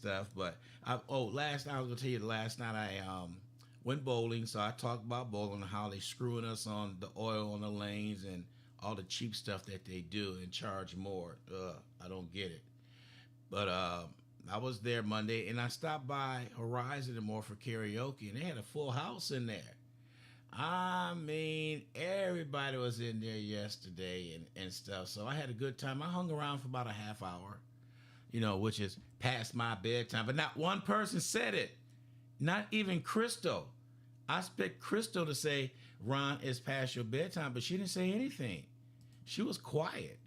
stuff. But last night I was gonna tell you. Last night I went bowling, so I talked about bowling and how they screwing us on the oil on the lanes and all the cheap stuff that they do and charge more. I don't get it. But I was there Monday and I stopped by Horizon and more for karaoke, and they had a full house in there. I mean, everybody was in there yesterday and stuff. So I had a good time. I hung around for about a half hour, which is past my bedtime. But not one person said it. Not even Crystal. I expect Crystal to say, Ron, it's past your bedtime, but she didn't say anything. She was quiet.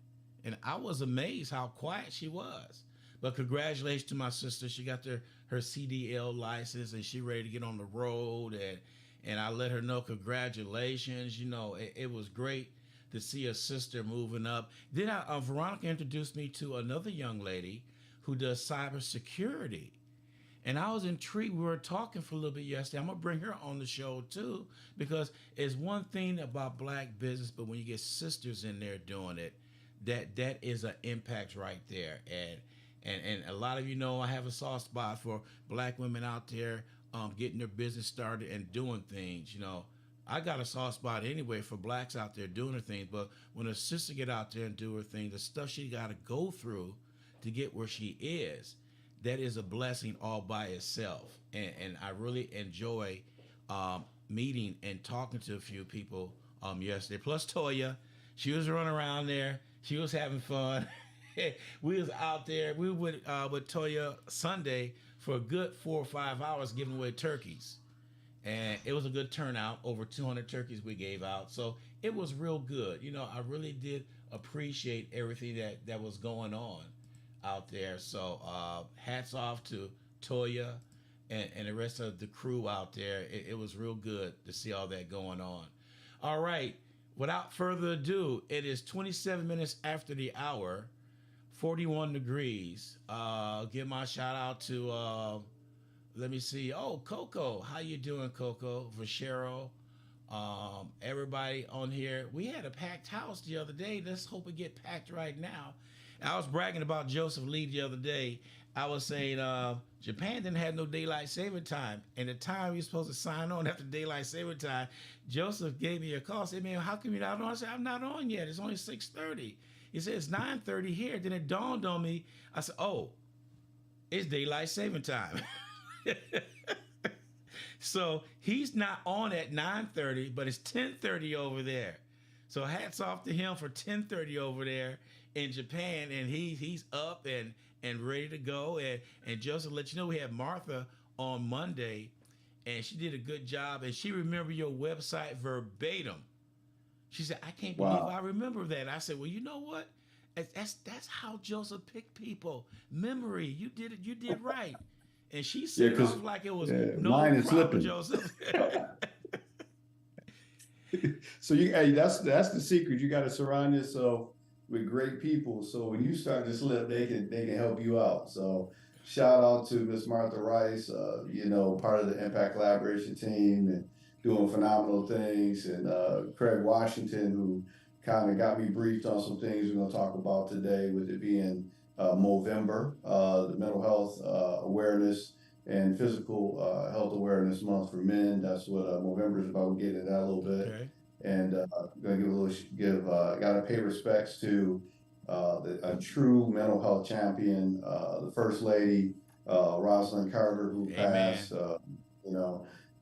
And I was amazed how quiet she was. But congratulations to my sister. She got her CDL license and she ready to get on the road. And I let her know congratulations. It was great to see a sister moving up. Then Veronica introduced me to another young lady who does cybersecurity. And I was intrigued. We were talking for a little bit yesterday. I'm going to bring her on the show too, because it's one thing about black business, but when you get sisters in there doing it, that is an impact right there. And a lot of I have a soft spot for black women out there getting their business started and doing things. I got a soft spot anyway for blacks out there doing their things. But when a sister get out there and do her thing, the stuff she got to go through to get where she is, that is a blessing all by itself. And I really enjoy meeting and talking to a few people yesterday. Plus Toya, she was running around there. She was having fun. We was out there. We went with Toya Sunday for a good 4 or 5 hours giving away turkeys. And it was a good turnout. Over 200 turkeys we gave out. So it was real good. I really did appreciate everything that was going on out there. So hats off to Toya and the rest of the crew out there. It was real good to see all that going on. All right. Without further ado, it is 27 minutes after the hour. 41 degrees. Give my shout out to let me see. Oh, Coco. How you doing, Coco? Vachero. Everybody on here. We had a packed house the other day. Let's hope it get packed right now. I was bragging about Joseph Lee the other day. I was saying Japan didn't have no daylight saving time. And the time you're supposed to sign on after daylight saving time, Joseph gave me a call. Said, man, how come you're not on? I said, I'm not on yet. It's only 6:30. He said, it's 9:30 here. Then it dawned on me. I said, oh, it's daylight saving time. So he's not on at 9:30, but it's 10:30 over there. So hats off to him for 10:30 over there in Japan, and he's up and ready to go. And Joseph, let you know we had Martha on Monday, and she did a good job, and she remembered your website verbatim. She said, I can't believe I remember that. I said, well, you know what? That's how Joseph picked people. Memory. You did it. You did right. And she said it off like it was no mine is problem, slipping. Joseph. So hey, that's the secret. You got to surround yourself with great people. So when you start to slip, they can help you out. So shout out to Miss Martha Rice, part of the Impact Collaboration team and doing phenomenal things, and Craig Washington, who kind of got me briefed on some things we're going to talk about today, with it being Movember, the mental health awareness and physical health awareness month for men. That's what Movember is about. We'll get into that a little bit. Okay. And going to got to pay respects to a true mental health champion, the First Lady, Rosalind Carter, who Amen. passed,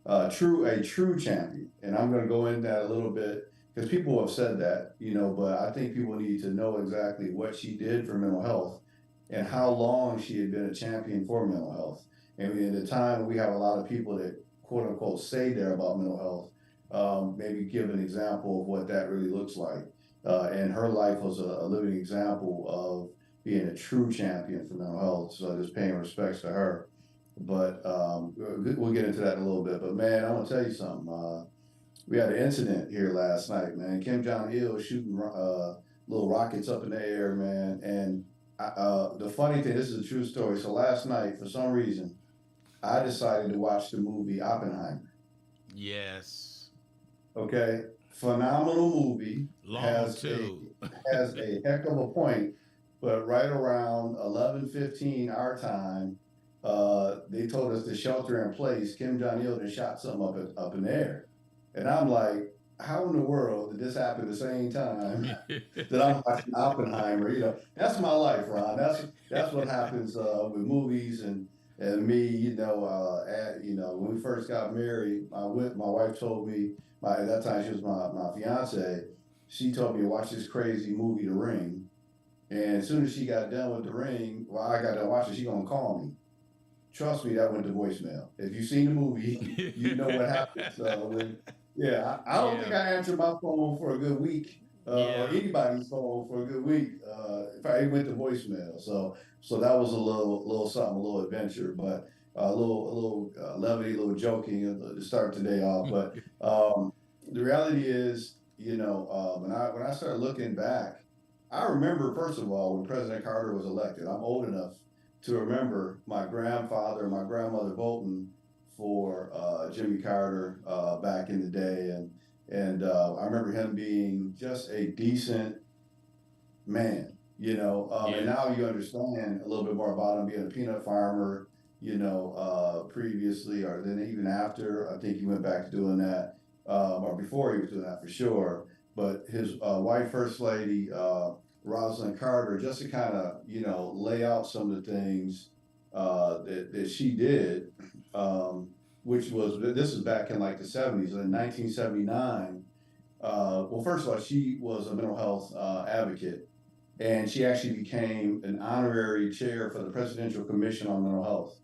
a true champion. And I'm going to go into that a little bit, because people have said that, but I think people need to know exactly what she did for mental health and how long she had been a champion for mental health. And in the time we have a lot of people that quote unquote say they're about mental health, maybe give an example of what that really looks like. And her life was a living example of being a true champion for mental health. So just paying respects to her. But we'll get into that in a little bit. But man, I want to tell you something. We had an incident here last night, man. Kim Jong-il shooting little rockets up in the air, man. And the funny thing, this is a true story. So last night, for some reason, I decided to watch the movie Oppenheimer. Yes. Okay, phenomenal movie. Long too. Has a heck of a point. But right around 11:15 our time, they told us to shelter in place. Kim Jong-il had shot something up in the air. And I'm like, how in the world did this happen at the same time that I'm watching Oppenheimer? That's my life, Ron. That's what happens with movies and me. When we first got married, my wife told me, at that time she was my fiance. She told me to watch this crazy movie, The Ring. And as soon as she got done with The Ring, well, I got done watching, she gonna call me. Trust me, that went to voicemail. If you've seen the movie, you know what happens. Yeah, I don't think Yeah, I answered my phone for a good week, or yeah, anybody's phone for a good week. It went to voicemail. So that was a little something, a little adventure, but a little levity, a little joking to start today off. But the reality is, when I started looking back, I remember, first of all, when President Carter was elected. I'm old enough to remember my grandfather and my grandmother voting for Jimmy Carter back in the day, and I remember him being just a decent man, and yes, now you understand a little bit more about him being a peanut farmer, previously, or then even after. I think he went back to doing that, or before he was doing that for sure. But his wife, First Lady Rosalind Carter, just to kind of, lay out some of the things that she did, which was, this is back in like the 70s, in 1979. Well, first of all, she was a mental health advocate, and she actually became an honorary chair for the Presidential Commission on Mental Health.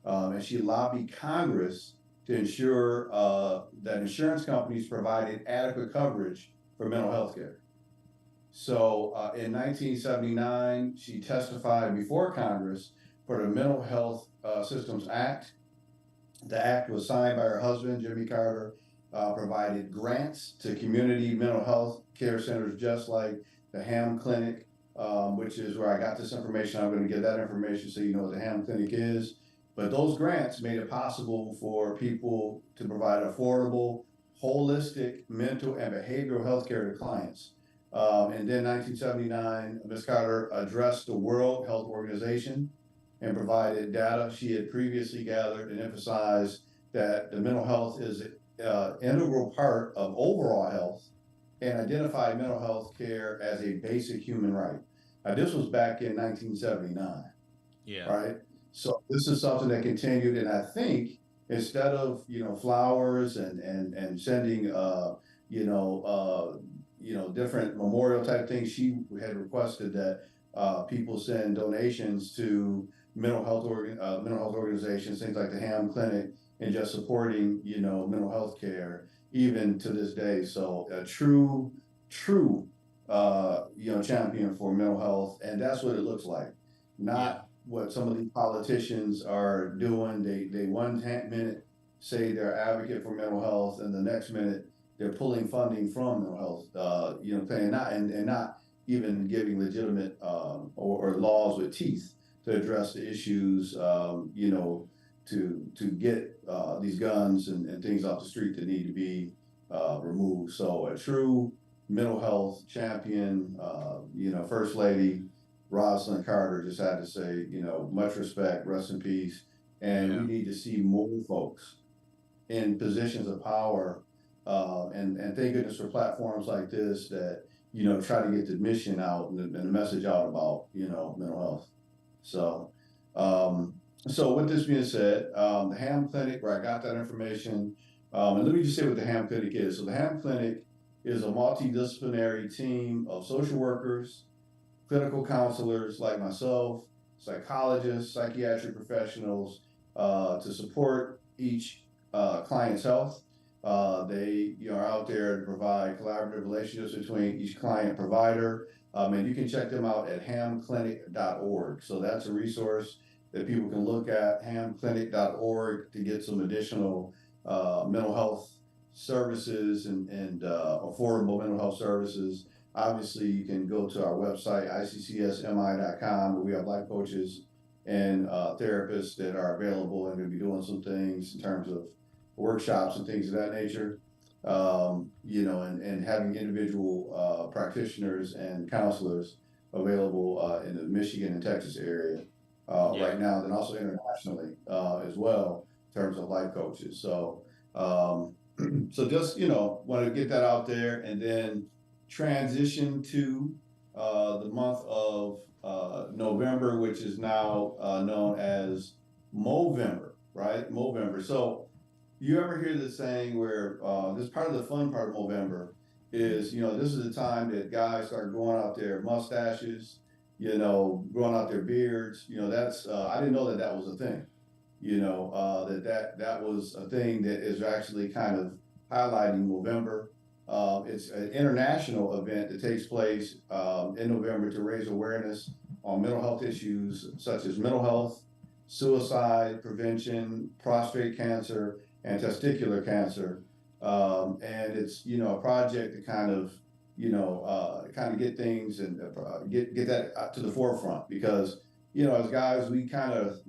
And she lobbied Congress to ensure that insurance companies provided adequate coverage for mental health care. So in 1979, she testified before Congress for the Mental Health Systems Act. The act was signed by her husband, Jimmy Carter, provided grants to community mental health care centers, just like the Ham Clinic, which is where I got this information. I'm going to give that information so you know what the Ham Clinic is. But those grants made it possible for people to provide affordable, holistic mental and behavioral health care to clients. And then 1979, Ms. Carter addressed the World Health Organization and provided data she had previously gathered, and emphasized that the mental health is an integral part of overall health, and identified mental health care as a basic human right. Now, this was back in 1979, yeah, right? So this is something that continued, and I think instead of flowers and sending different memorial type things, she had requested that people send donations to mental health organizations, things like the Ham Clinic, and just supporting mental health care even to this day. So a true champion for mental health, and that's what it looks like. yeah, Not what some of these politicians are doing. They one minute say they're advocate for mental health, and the next minute they're pulling funding from mental health. Paying not and not even giving legitimate or laws with teeth to address the issues. To get these guns and things off the street that need to be removed. So a true mental health champion, First Lady Rosalind Carter, just had to say, much respect, rest in peace. And we yeah, need to see more folks in positions of power. And thank goodness for platforms like this that, try to get the mission out and the message out about, mental health. So, so with this being said, the Ham Clinic, where I got that information, and let me just say what the Ham Clinic is. So the Ham Clinic is a multidisciplinary team of social workers, clinical counselors like myself, psychologists, psychiatric professionals, to support each client's health. They are out there to provide collaborative relationships between each client and provider. And you can check them out at hamclinic.org. So that's a resource that people can look at, hamclinic.org, to get some additional mental health services and affordable mental health services. Obviously, you can go to our website, iccsmi.com, where we have life coaches and therapists that are available and going to be doing some things in terms of workshops and things of that nature. And having individual practitioners and counselors available in the Michigan and Texas area. Yeah. right now, then also internationally as well in terms of life coaches. So, um, so just want to get that out there, and then transition to the month of November, which is now known as Movember, right? Movember. So you ever hear this saying where this part of the fun part of Movember is, this is the time that guys start growing out their mustaches, growing out their beards. That's I didn't know that that was a thing. That was a thing that is actually kind of highlighting November. It's an international event that takes place in November to raise awareness on mental health issues such as mental health, suicide prevention, prostate cancer, and testicular cancer. And it's a project to kind of get things and get that to the forefront, because as guys we kind of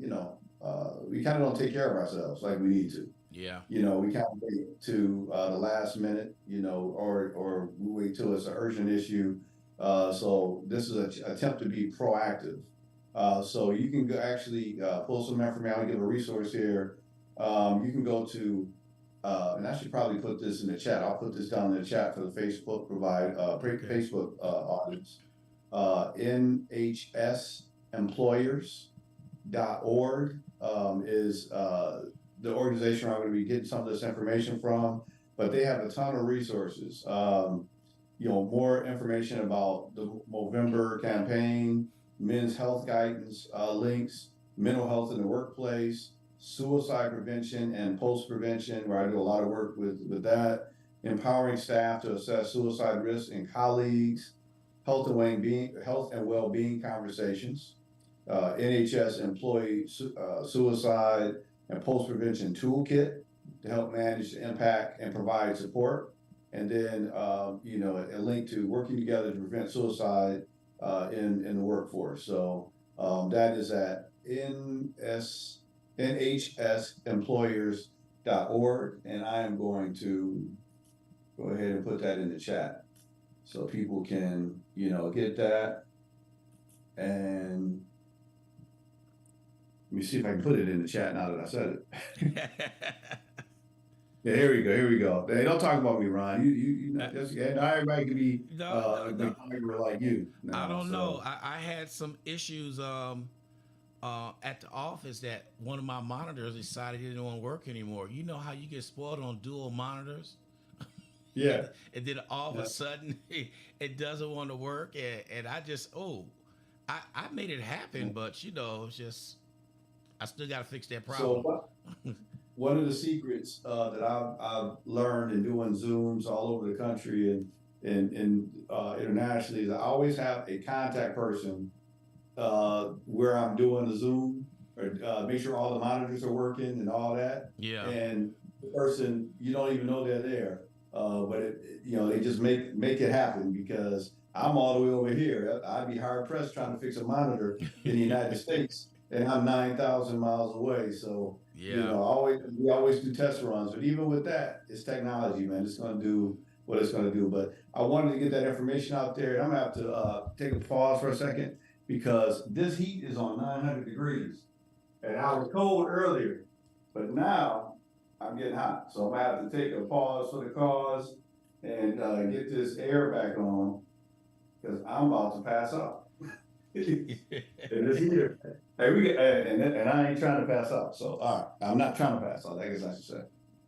don't take care of ourselves like we need to. Yeah. We kind of wait to the last minute, or we wait till it's an urgent issue. So this is an attempt to be proactive. So you can actually pull some information. I'll give a resource here. You can go to, and I should probably put this in the chat. I'll put this down in the chat for the Facebook Okay. Facebook audience. nhsemployers.org is the organization I'm going to be getting some of this information from, but they have a ton of resources. More information about the Movember campaign, men's health guidance links, mental health in the workplace, suicide prevention and post prevention, where I do a lot of work with that, empowering staff to assess suicide risks in colleagues, health and well-being conversations, NHS employee suicide and post-prevention toolkit to help manage the impact and provide support. And then, a link to working together to prevent suicide in the workforce. So that is at nhsemployers.org. And I am going to go ahead and put that in the chat so people can, get that. And let me see if I can put it in the chat now that I said it. Yeah, here we go. Here we go. Hey, don't talk about me, Ron. Not everybody can be No, a no, MacGyver like you. I Now, don't know. so I had some issues at the office that one of my monitors decided he didn't want to work anymore. You know how you get spoiled on dual monitors? yeah, And then all of a yeah. sudden it doesn't want to work, and I just I made it happen, but it's just I still got to fix that So problem. one of the secrets that I've learned in doing Zooms all over the country and internationally is I always have a contact person where I'm doing the Zoom, or make sure all the monitors are working and all that. Yeah. And the person, you don't even know they're there, but they just make it happen, because I'm all the way over here. I'd be hard pressed trying to fix a monitor in the United States, and I'm 9,000 miles away. So Yeah. we always do test runs, but even with that, it's technology, man. It's going to do what it's going to do. But I wanted to get that information out there, and I'm gonna have to take a pause for a second, because this heat is on 900 degrees, and I was cold earlier, but now I'm getting hot. So I'm gonna have to take a pause for the cause and get this air back on, because I'm about to pass out. And this heater, hey, and I ain't trying to pass out. So all right, I'm not trying to pass out, I guess I should say.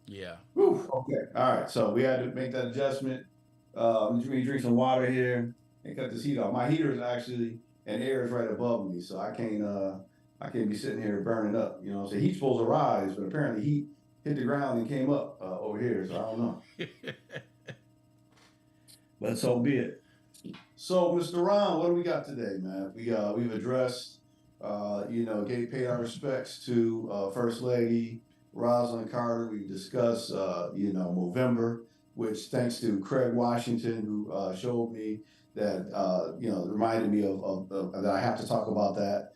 Yeah. Whew, okay, all right. So we had to make that adjustment. Let me drink some water here and cut this heat off. My heater is actually, and air is right above me, so I can't be sitting here burning up. So heat's supposed to rise, but apparently heat hit the ground and came up over here. So I don't know, but so be it. So, Mr. Ron, what do we got today, man? We've addressed, paid our respects to First Lady Rosalind Carter. We've discussed, Movember, which, thanks to Craig Washington, who showed me that, reminded me of that I have to talk about that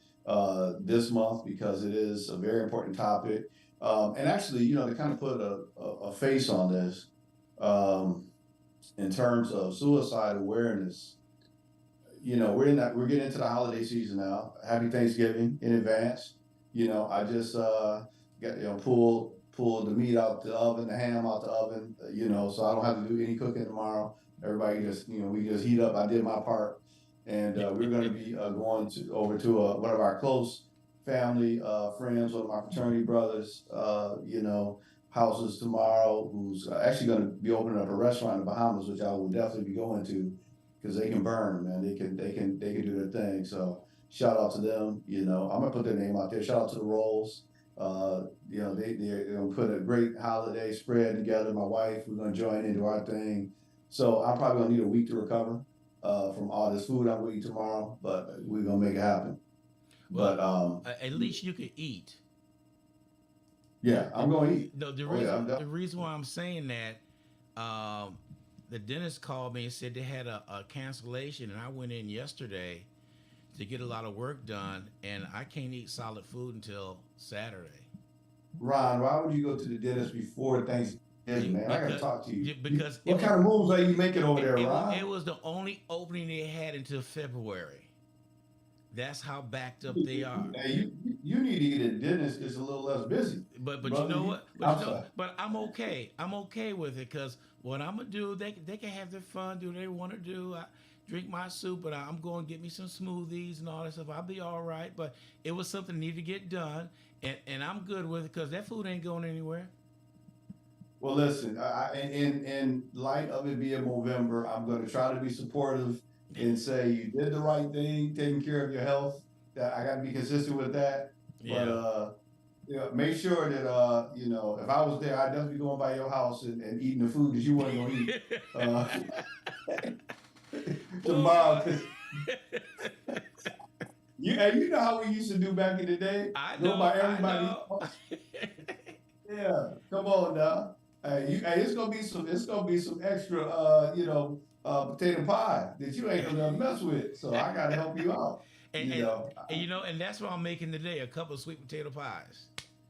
this month, because it is a very important topic. And actually, to kind of put a face on this, in terms of suicide awareness, we're getting into the holiday season now. Happy Thanksgiving in advance. I just got pulled the meat out the oven, the ham out the oven. So I don't have to do any cooking tomorrow. Everybody just we just heat up. I did my part, and we're going to be going over to one of our close family friends, one of my fraternity brothers. Houses tomorrow. Who's actually going to be opening up a restaurant in the Bahamas, which I will definitely be going to because they can burn, man. They can do their thing. So shout out to them. I'm gonna put their name out there. Shout out to the Rolls. They're gonna put a great holiday spread together. My wife, we're gonna join into our thing. So I'm probably gonna need a week to recover from all this food I'm gonna eat tomorrow, but we're gonna make it happen. Well, But at least you could eat. yeah, The, I'm gonna eat. the Oh yeah, reason I'm the done. reason why I'm saying that, the dentist called me and said they had a cancellation, and I went in yesterday to get a lot of work done, and I can't eat solid food until Saturday. Ron, why would you go to the dentist before Thanksgiving, man? I gotta Because talk to you. because What kind of moves are you making over there, it Ron? was the only opening they had until February. That's how backed up they are. Hey, you need to get a dentist. It's a little less busy, But you brother. know what? I'm sorry. But I'm okay. I'm okay with it because what I'm gonna do, they can have their fun, do what they want to do. I drink my soup, but I'm going to get me some smoothies and all that stuff. I'll be all right. But it was something that needed to get done, and I'm good with it because that food ain't going anywhere. Well, listen, in light of it being November, I'm going to try to be supportive and say you did the right thing, taking care of your health. That I got to be consistent with that. But Yeah. make sure that if I was there, I'd definitely be going by your house and eating the food that you weren't going to eat uh, tomorrow. Boy. Because you know how we used to do back in the day, I go know. by I everybody's know. house. Yeah, come on now. Hey, it's gonna be some extra potato pie that you ain't gonna mess with. So I gotta help you out. and, You and know, and that's what I'm making today. A couple of sweet potato pies.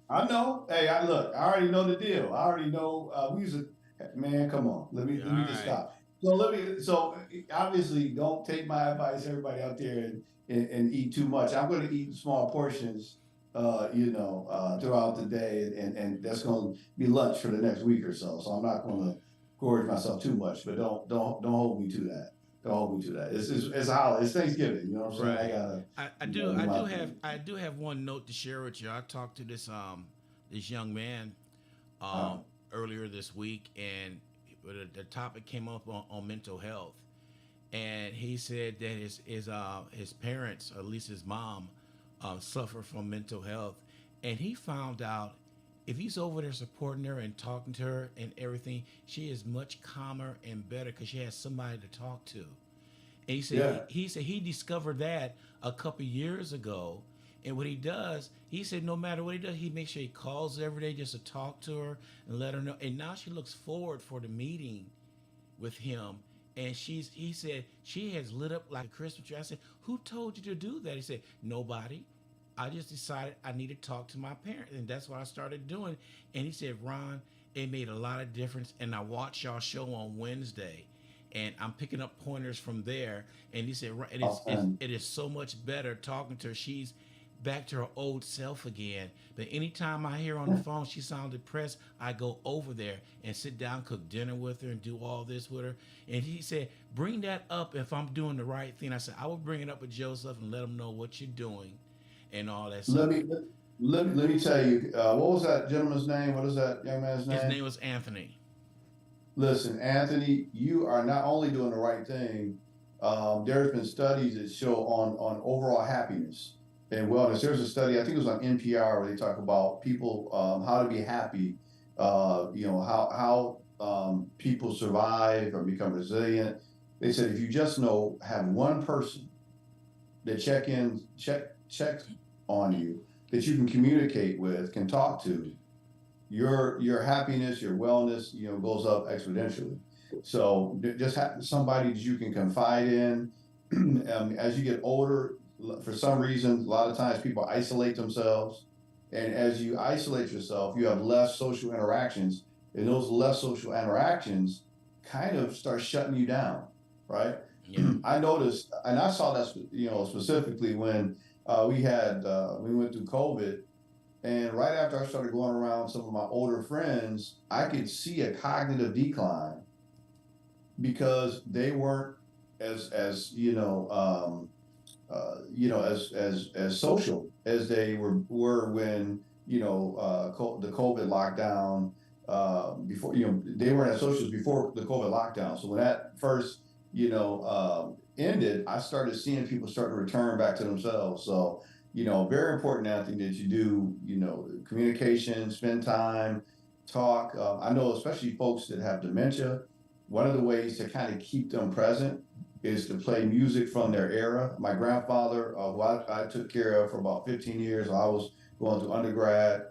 I know. Hey, I look. I already know the deal. I already know. We used to, man. Come on. Yeah, Let me just all right. stop. So let me. So obviously, don't take my advice, everybody out there, and eat too much. I'm going to eat small portions. Throughout the day, and that's going to be lunch for the next week or so. So I'm not going to gorge myself too much, but don't hold me to that. Don't hold me to that. It's a holiday. It's Thanksgiving. You know what I'm saying? I Right. gotta I do do I my do have thing. I do have one note to share with you. I talked to this young man Uh, um earlier this week, and the topic came up on mental health, and he said that his parents, or at least his mom, suffer from mental health, and he found out if he's over there supporting her and talking to her and everything, she is much calmer and better because she has somebody to talk to. And yeah. he said he discovered that a couple years ago. And what he does, he said no matter what he does, he makes sure he calls her every day just to talk to her and let her know. And now she looks forward for the meeting with him. And he said she has lit up like a Christmas tree. I said, who told you to do that? He said, nobody. I just decided I need to talk to my parents, and that's what I started doing. And he said, Ron, it made a lot of difference. And I watched y'all show on Wednesday, and I'm picking up pointers from there. And he said, "Right, Awesome. it is so much better talking to her. She's back to her old self again. But anytime I hear her on the phone she sounds depressed, I go over there and sit down, cook dinner with her, and do all this with her. And he said, bring that up if I'm doing the right thing. I said, I will bring it up with Joseph and let him know what you're doing and all that stuff. Let me let me tell you. What was that gentleman's name? What is that young man's His name? name was Anthony. Listen, Anthony, you are not only doing the right thing. There's been studies that show on overall happiness and wellness. There's a study, I think it was on NPR, where they talk about people how to be happy. How people survive or become resilient. They said if you just have one person that checks on you that you can communicate with, can talk to, your happiness, your wellness, goes up exponentially. So just have somebody that you can confide in. As you get older, for some reason, a lot of times people isolate themselves, and as you isolate yourself, you have less social interactions, and those less social interactions kind of start shutting you down, right? Yeah. I noticed, and I saw that, specifically when we went through COVID. And right after I started going around some of my older friends, I could see a cognitive decline because they weren't as as social as they were when the COVID lockdown, before, they weren't as social as before the COVID lockdown. So when that first ended, I started seeing people start to return back to themselves. So very important, Anthony, that you do communication, spend time, talk. I know especially folks that have dementia. One of the ways to kind of keep them present is to play music from their era. My grandfather, who I took care of for about 15 years, while I was going to undergrad.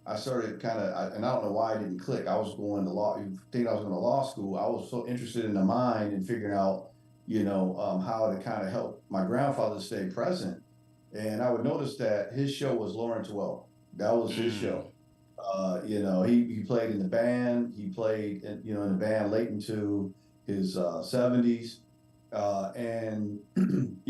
I started and I don't know why I didn't click. I was going to law, you think I was going to law school. I was so interested in the mind and figuring out, how to kind of help my grandfather stay present. And I would notice that his show was Lawrence Welk. That was his Mm. show. He played in the band. He played in the band late into his 70s, and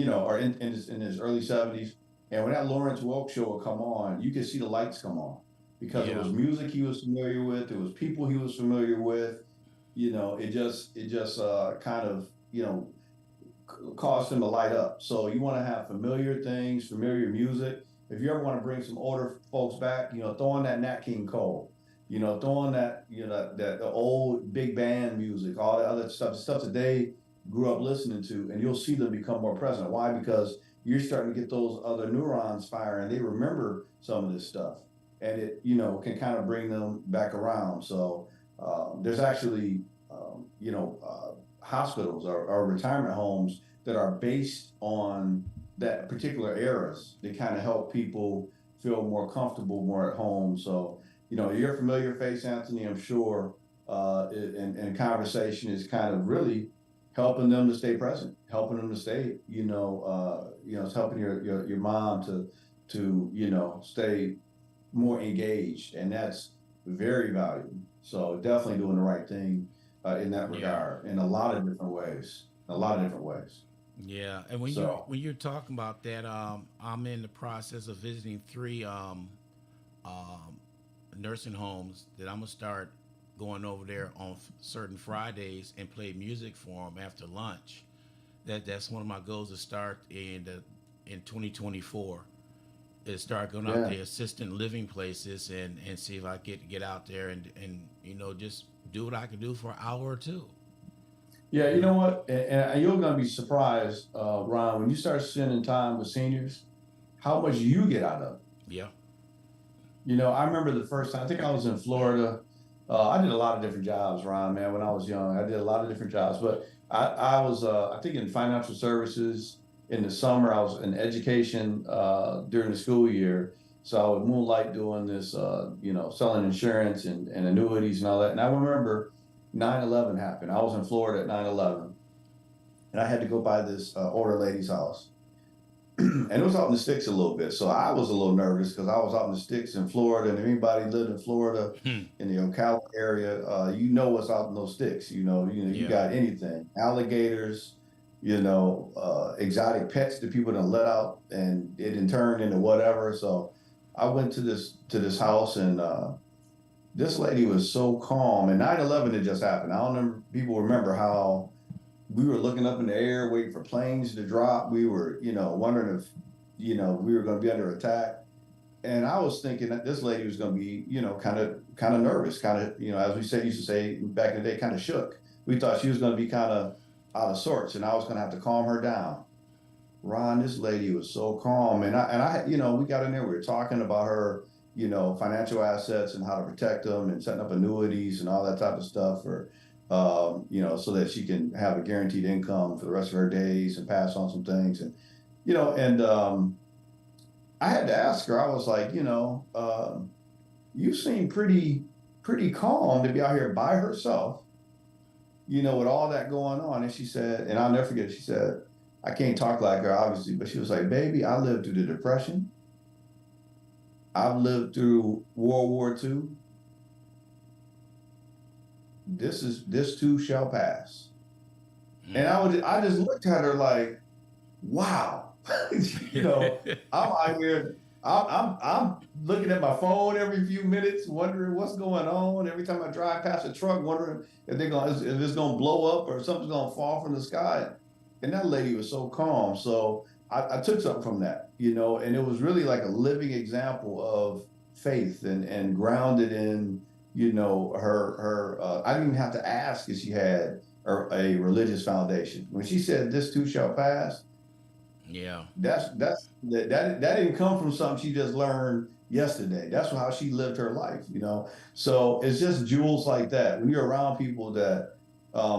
or in his early 70s. And when that Lawrence Welk show would come on, you could see the lights come on because it Yeah. was music he was familiar with. It was people he was familiar with. It just kind of cause them to light up. So you want to have familiar things, familiar music. If you ever want to bring some older folks back, throw on that Nat King Cole, throw on that, that the old big band music, all the other stuff that they grew up listening to, and you'll see them become more present. Why? Because you're starting to get those other neurons firing. They remember some of this stuff, and it, can kind of bring them back around. So there's actually, hospitals or retirement homes that are based on that particular eras. They kind of help people feel more comfortable, more at home. So, you're a familiar face, Anthony, I'm sure, and conversation is kind of really helping them to stay present, helping them to stay, it's helping your mom to stay more engaged, and that's very valuable. So definitely doing the right thing in that Yeah. regard in a lot of different ways. A lot of different ways. Yeah. And when you So when you're talking about that, I'm in the process of visiting three um, nursing homes that I'm gonna start going over there on certain Fridays and play music for them after lunch. That's one of my goals to start in 2024. Is start going out yeah, to assistant living places and see if I get out there and just do what I can do for an hour or two. yeah. You You know. know what? And you're gonna be surprised, Ron, when you start spending time with seniors, how much you get out of it. Yeah. I remember the first time, I think I was in Florida. I did a lot of different jobs, Ron, man, when I was young. I did a lot of different jobs, but I was, I think, in financial services. In the summer, I was in education during the school year. So I would moonlight doing this, selling insurance and annuities and all that. And I remember 9/11 happened. I was in Florida at 9/11, and I had to go by this older lady's house. And it was out in the sticks a little bit. So I was a little nervous because I was out in the sticks in Florida, and if anybody lived in Florida Hmm. in the Ocala area, what's out in those sticks. You Yeah. got anything, alligators, exotic pets that people don't let out, and it in turn into whatever. So I went to this house, and this lady was so calm. And 9/11 had just happened. I don't remember people remember how we were looking up in the air, waiting for planes to drop. We were, wondering if, we were going to be under attack. And I was thinking that this lady was going to be, kind of nervous, kind of, as we said, used to say back in the day, kind of shook. We thought she was going to be kind of out of sorts, and I was going to have to calm her down. Ron, this lady was so calm, and I, we got in there. We were talking about her, financial assets and how to protect them, and setting up annuities and all that type of stuff, or so that she can have a guaranteed income for the rest of her days and pass on some things, and I had to ask her. I was like, you seem pretty calm to be out here by herself, with all that going on. And she said, and I'll never forget, she said, I can't talk like her, obviously, but she was like, baby, I lived through the Depression. I've lived through World War II. This too shall pass. And I just looked at her like, wow, you know, I'm out here, I'm looking at my phone every few minutes, wondering what's going on. Every time I drive past a truck, wondering if it's gonna blow up or something's gonna fall from the sky. And that lady was so calm. So I took something from that, you know, and it was really like a living example of faith and grounded in, you know, I didn't even have to ask if she had a religious foundation. When she said, "This too shall pass," Yeah. that didn't come from something she just learned yesterday. That's how she lived her life, you know. So it's just jewels like that. When you're around people that, I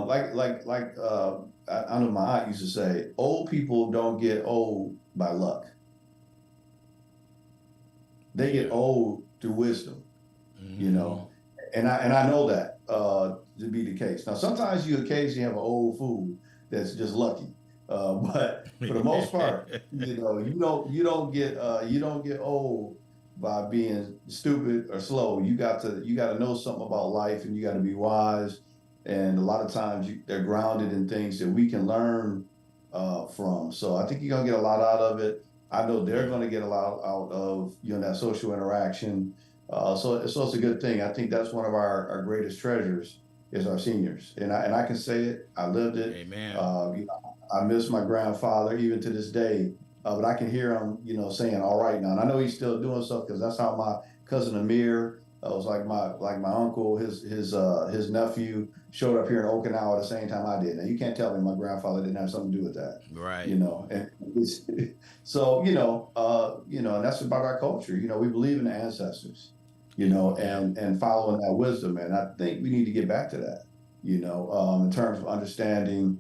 know my aunt used to say, old people don't get old by luck. They get Yeah. old through wisdom, you Mm-hmm. know. And I know that to be the case. Now, sometimes you occasionally have an old fool that's just lucky, but for the most part, you know, you don't get old by being stupid or slow. You got to know something about life, and you got to be wise. And a lot of times they're grounded in things that we can learn from. So I think you're gonna get a lot out of it. I know they're Yeah. going to get a lot out of, you know, that social interaction. So it's a good thing. I think that's one of our greatest treasures is our seniors. And I can say it. I lived it. Amen. You know, I miss my grandfather even to this day. But I can hear him, you know, saying, "All right now." And I know he's still doing stuff because that's how my cousin Amir was like my uncle. His nephew showed up here in Okinawa at the same time I did. Now you can't tell me my grandfather didn't have something to do with that, Right. you know. And it's, so you know, and that's about our culture. You know, we believe in the ancestors, you know, Yeah. and following that wisdom. And I think we need to get back to that, you know, in terms of understanding,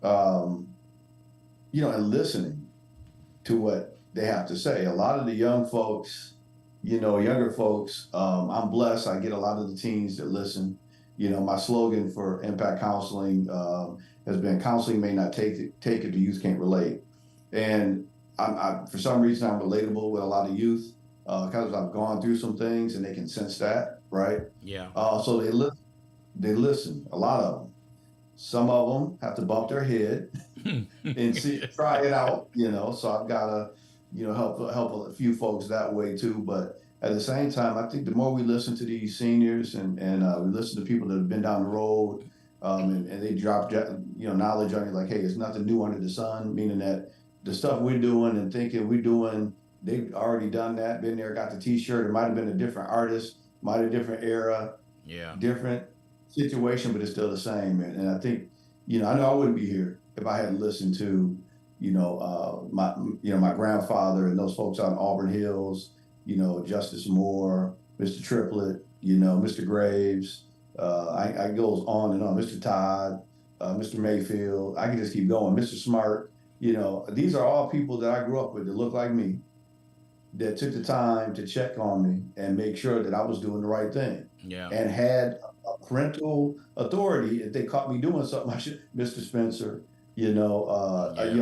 um, you know, and listening to what they have to say. A lot of the young folks, you know, younger folks, I'm blessed. I get a lot of the teens that listen. You know, my slogan for impact counseling has been counseling may not take it, the youth can't relate. And for some reason, I'm relatable with a lot of youth because I've gone through some things and they can sense that, right? Yeah. So they listen, a lot of them. Some of them have to bump their head and try it out, you know. So I've got to, you know, help a few folks that way too. But at the same time, I think the more we listen to these seniors and we listen to people that have been down the road, and they drop you know knowledge on you like, hey, it's nothing new under the sun, meaning that the stuff we're doing and thinking we're doing, they've already done that, been there, got the T-shirt. It might have been a different artist, might have different era, Yeah. different situation, but it's still the same. And I think, you know, I know I wouldn't be here if I hadn't listened to, my grandfather and those folks out in Auburn Hills, you know, Justice Moore, Mr. Triplett, you know, Mr. Graves. I goes on and on. Mr. Todd, Mr. Mayfield. I can just keep going. Mr. Smart. You know, these are all people that I grew up with that look like me, that took the time to check on me and make sure that I was doing the right thing Yeah. and had a parental authority if they caught me doing something. I should, Mr. Spencer, Yeah.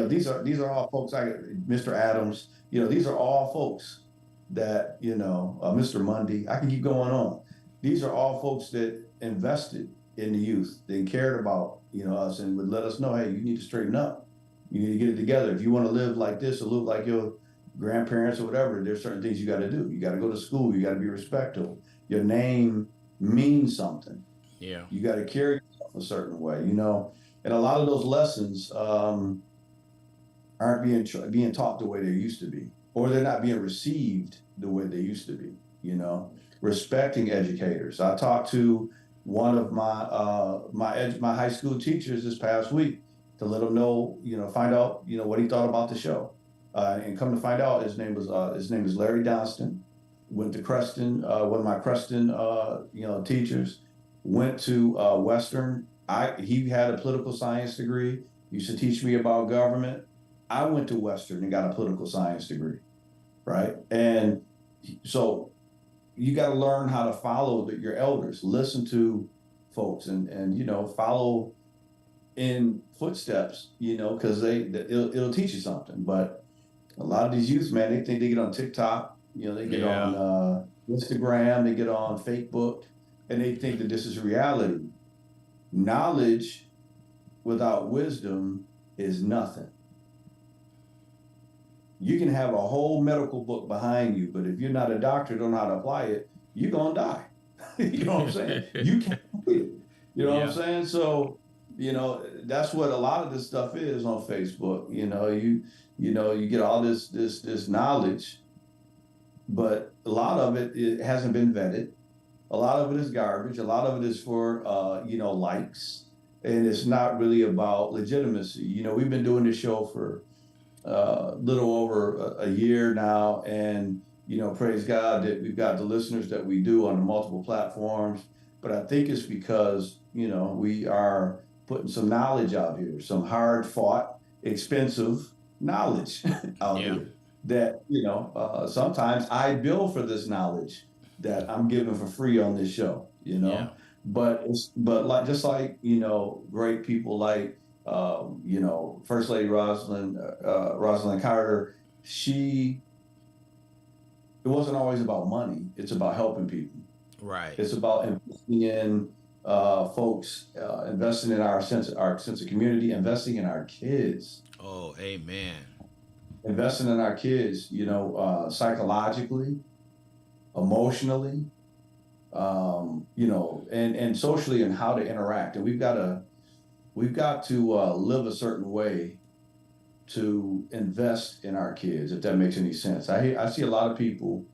these are all folks. Mr. Adams, you know, these are all folks that, you know, Mr. Mundy, I can keep going on. These are all folks that invested in the youth. They cared about, you know, us and would let us know, hey, you need to straighten up. You need to get it together. If you want to live like this or look like your grandparents or whatever, there's certain things you got to do. You got to go to school. You got to be respectful. Your name means something. Yeah. You got to carry yourself a certain way, you know. And a lot of those lessons aren't being taught the way they used to be, or they're not being received the way they used to be. You know, respecting educators. I talked to one of my high school teachers this past week to let him know, you know, find out, you know, what he thought about the show. And come to find out, his name is Larry Donston. Went to Creston, one of my Creston, teachers. Went to Western. He had a political science degree. Used to teach me about government. I went to Western and got a political science degree, right? And so you got to learn how to follow your elders, listen to folks, and you know, follow in footsteps, you know, because it'll teach you something. But a lot of these youth, man, they think they get on TikTok, you know, they get Yeah. on Instagram, they get on Facebook, and they think that this is reality. Knowledge without wisdom is nothing. You can have a whole medical book behind you, but if you're not a doctor, don't know how to apply it, you're gonna die. You know what I'm saying? You can't complete it. You know what I'm Yeah, saying? So, that's what a lot of this stuff is on Facebook. You get all this knowledge, but a lot of it hasn't been vetted. A lot of it is garbage. A lot of it is for likes, and it's not really about legitimacy. We've been doing this show for little over a year now, and praise God that we've got the listeners that we do on the multiple platforms. But I think it's because we are putting some knowledge out here, some hard fought, expensive knowledge out yeah, here that sometimes I bill for this knowledge that I'm giving for free on this show. yeah. But like just like great people like First Lady Rosalind Carter, it wasn't always about money. It's about helping people. Right. It's about investing in folks, investing in our sense of community, investing in our kids, Oh, amen. investing in our kids. Psychologically, emotionally, and socially, and how to interact. And we've got to live a certain way to invest in our kids, if that makes any sense. I see a lot of people,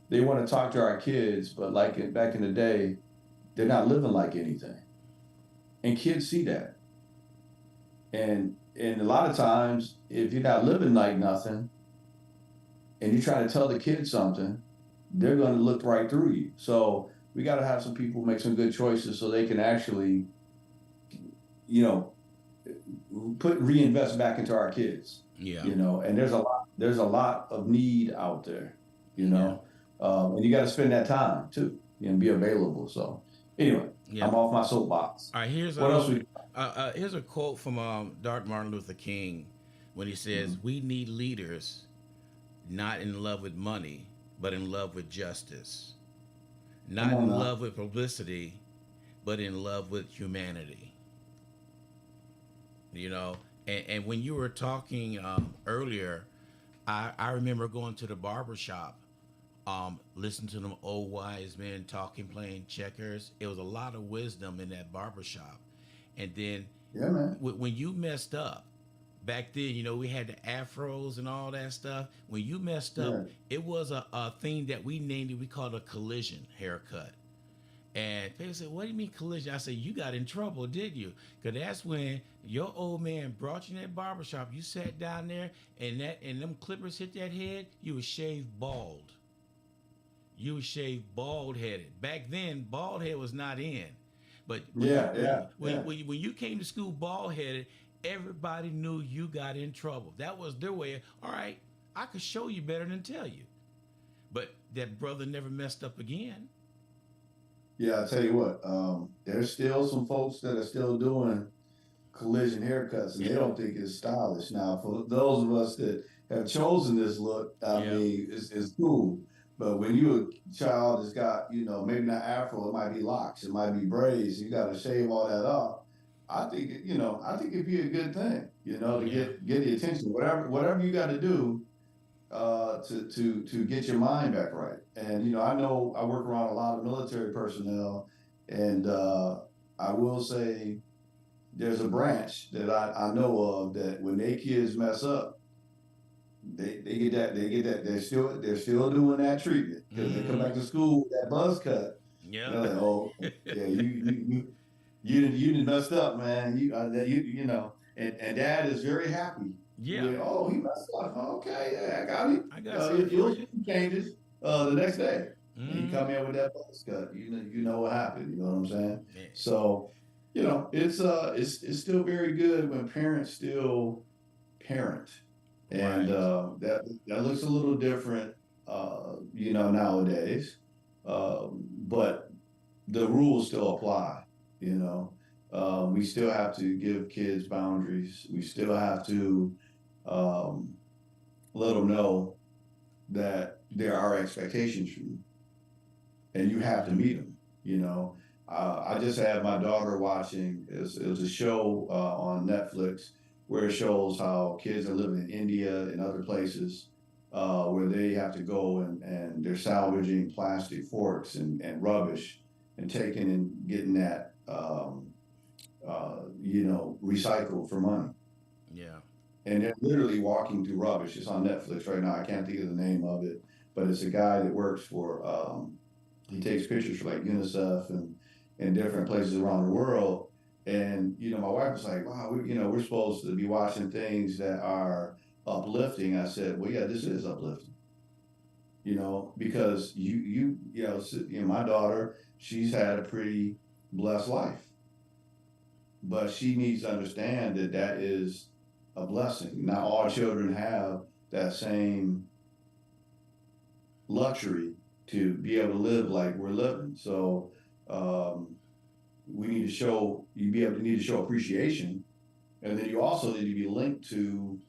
they want to talk to our kids, but back in the day, they're not living like anything. And kids see that. And a lot of times, if you're not living like nothing and you try to tell the kids something, they're going to look right through you. So we got to have some people make some good choices so they can actually, you know, reinvest back into our kids. Yeah, And there's a lot of need out there, you yeah, know, and you got to spend that time too and be available. So anyway, yeah. I'm off my soapbox. All right, What else we? here's a quote from Dr. Martin Luther King when he says, Mhm. "We need leaders not in love with money, but in love with justice, Come not on in now. love with publicity, but in love with humanity." You know, and when you were talking earlier, I remember going to the barber shop, listening to them old wise men talking, playing checkers. It was a lot of wisdom in that barber shop. And then Yeah, man. when you messed up, back then, we had the afros and all that stuff. When you messed up, Yeah, it was a thing that we named it, we called a collision haircut. And people said, "What do you mean collision?" I said, "You got in trouble, did you?" Because that's when your old man brought you in that barbershop. You sat down there, and them clippers hit that head. You was shaved bald. You was shaved bald headed. Back then, bald head was not in. But when you yeah, yeah, yeah. when you came to school bald headed, everybody knew you got in trouble. That was their way. All right, I could show you better than tell you. But that brother never messed up again. Yeah, I tell you what, there's still some folks that are still doing collision haircuts, and they don't think it's stylish. Now, for those of us that have chosen this look, I Yeah. mean, it's cool. But when you're a child that's got, maybe not afro, it might be locks, it might be braids, you got to shave all that off. I think it'd be a good thing, to Yeah. get the attention, whatever you got to do to get your mind back right. And I know I work around a lot of military personnel, and I will say there's a branch that I know of that when they kids mess up, they get that they're still doing that treatment because they come Mm-hmm. back to school with that buzz cut. Yeah. They're like, oh yeah, you didn't messed up, man. And dad is very happy Yeah. with, oh, he messed up. Okay, yeah, I got it. I got something for You'll you. see some changes the next day. And he Mm-hmm. come in with that buzz cut. You know what happened. You know what I'm saying? Yeah. So, it's still very good when parents still parent, and Right. that looks a little different, nowadays. But the rules still apply. You know, we still have to give kids boundaries. We still have to um, let them know that there are expectations from you, and you have to meet them. You know, I just had my daughter watching. It was a show on Netflix where it shows how kids are living in India and other places where they have to go and they're salvaging plastic forks and rubbish and taking and getting that recycled for money. Yeah. And they're literally walking through rubbish. It's on Netflix right now. I can't think of the name of it, but it's a guy that works for. He takes pictures for like UNICEF and different places around the world. And my wife was like, "Wow, we're supposed to be watching things that are uplifting." I said, "Well, yeah, this is uplifting, because my daughter, she's had a pretty blessed life, but she needs to understand that that is a blessing. Not all children have that same luxury to be able to live like we're living. So um, we need to show need to show appreciation, and then you also need to be linked to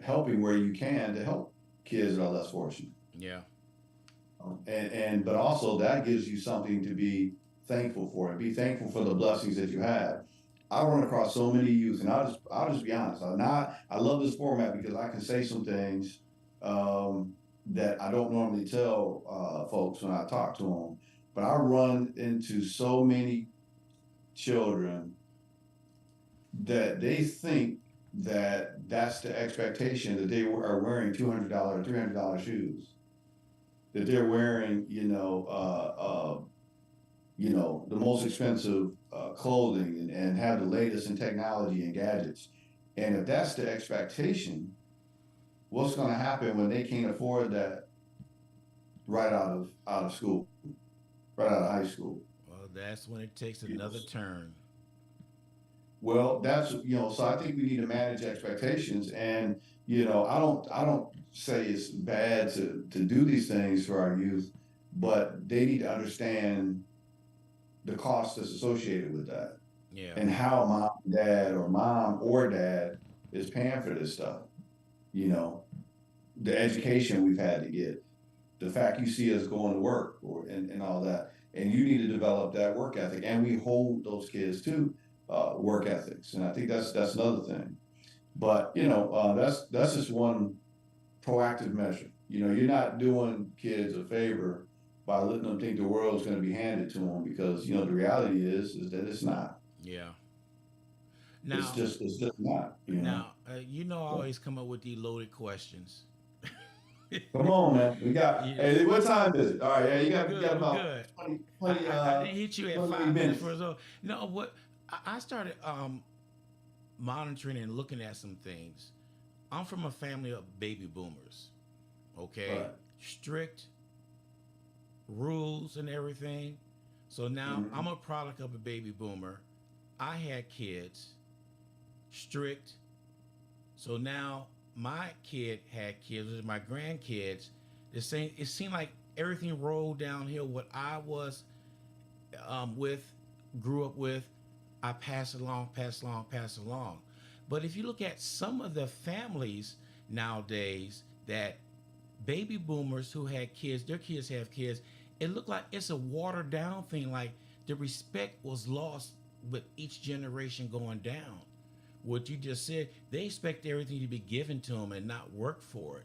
helping where you can to help kids that are less fortunate. Yeah. And but also that gives you something to be thankful for, and be thankful for the blessings that you have. I run across so many youth, and I'll just be honest. I love this format because I can say some things that I don't normally tell folks when I talk to them. But I run into so many children that they think that that's the expectation, that they are wearing $200, $300 shoes, that they're wearing, the most expensive clothing and have the latest in technology and gadgets. And if that's the expectation, what's going to happen when they can't afford that right out of school, right out of high school? Well, that's when it takes You know, another turn. well, so I think we need to manage expectations, and I don't say it's bad to do these things for our youth, but they need to understand the cost that's associated with that, Yeah. and how mom or dad is paying for this stuff. You know, the education we've had to get, the fact you see us going to work and all that, and you need to develop that work ethic, and we hold those kids to work ethics, and I think that's another thing. But that's just one proactive measure. You're not doing kids a favor by letting them think the world's going to be handed to them, because the reality is that it's not. Yeah. It's Now, just it's just not. I So, always come up with these loaded questions. come on, man. We got. Yeah. Hey, what time is it? All right. Yeah, Well, you we're got you got good. We're about good. 20, I, 20 I didn't hit you at 20 5 minutes minutes. for so. What? I started monitoring and looking at some things. I'm from a family of baby boomers. Okay, Right. strict rules and everything. So now Mm-hmm. I'm a product of a baby boomer. I had kids, strict. So now my kid had kids, which is my grandkids. The same. It seemed like everything rolled downhill. What I was with, grew up with, I pass along, pass along, pass along. But if you look at some of the families nowadays that baby boomers who had kids, their kids have kids, it looked like it's a watered down thing. Like the respect was lost with each generation going down. What you just said, they expect everything to be given to them and not work for it.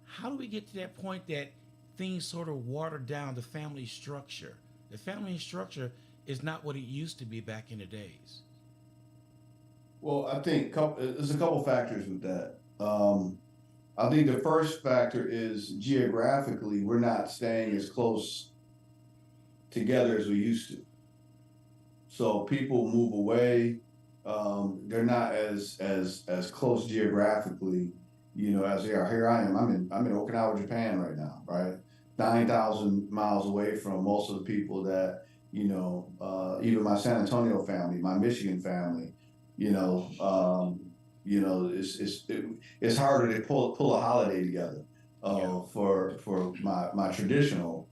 How do we get to that point that things sort of water down the family structure? The family structure is not what it used to be back in the days. Well, I think there's a couple factors with that. I think the first factor is geographically, we're not staying as close together as we used to. So people move away. They're not as close geographically, as they are. Here I am. I'm in Okinawa, Japan right now, right? 9,000 miles away from most of the people that even my San Antonio family, my Michigan family. You know, it's harder to pull a holiday together Yeah. for my traditional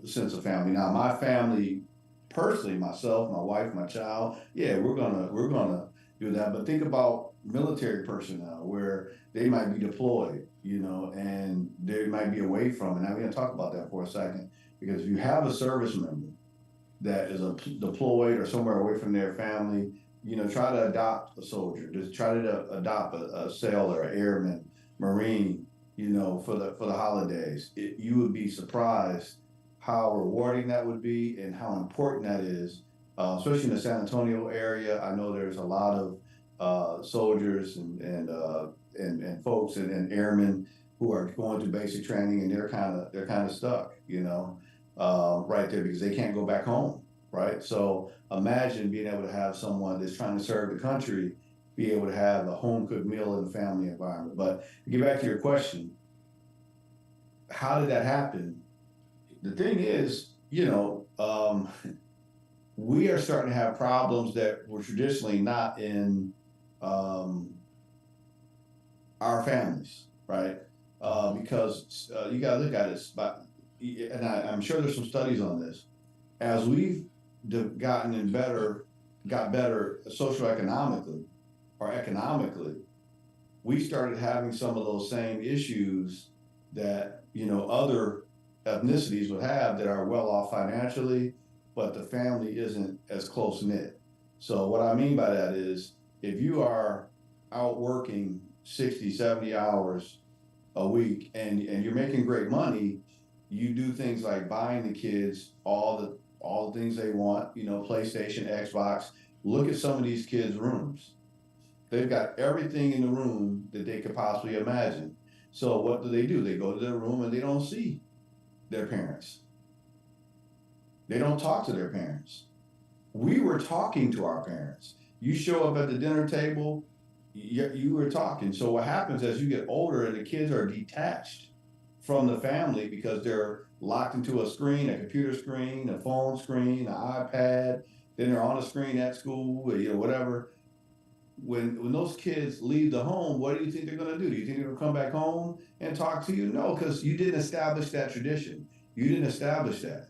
sense of family. Now, my family, personally, myself, my wife, my child, yeah, we're gonna do that. But think about military personnel where they might be deployed, and they might be away from it. Now we're gonna talk about that for a second, because if you have a service member that is deployed or somewhere away from their family, try to adopt a soldier. Just try to adopt a sailor, an airman, Marine, for the holidays. You would be surprised how rewarding that would be and how important that is, especially in the San Antonio area. I know there's a lot of soldiers and folks and airmen who are going through basic training, and they're kind of stuck, right there because they can't go back home, right? So imagine being able to have someone that's trying to serve the country be able to have a home cooked meal in a family environment. But to get back to your question, how did that happen? The thing is, we are starting to have problems that were traditionally not in um, our families, right? Mm-hmm. Because you got to look at it, and I'm sure there's some studies on this. As we've gotten in got better socioeconomically or economically, we started having some of those same issues that other ethnicities would have that are well off financially, but the family isn't as close knit. So what I mean by that is if you are out working 60, 70 hours a week and you're making great money, you do things like buying the kids all the things they want, PlayStation, Xbox. Look at some of these kids' rooms. They've got everything in the room that they could possibly imagine. So what do? They go to their room and they don't see their parents. They don't talk to their parents. We were talking to our parents. You show up at the dinner table, you were talking. So what happens as you get older and the kids are detached from the family because they're locked into a screen, a computer screen, a phone screen, an iPad, then they're on a screen at school, whatever. When those kids leave the home, what do you think they're going to do? Do you think they're going to come back home and talk to you? No, because you didn't establish that tradition. You didn't establish that.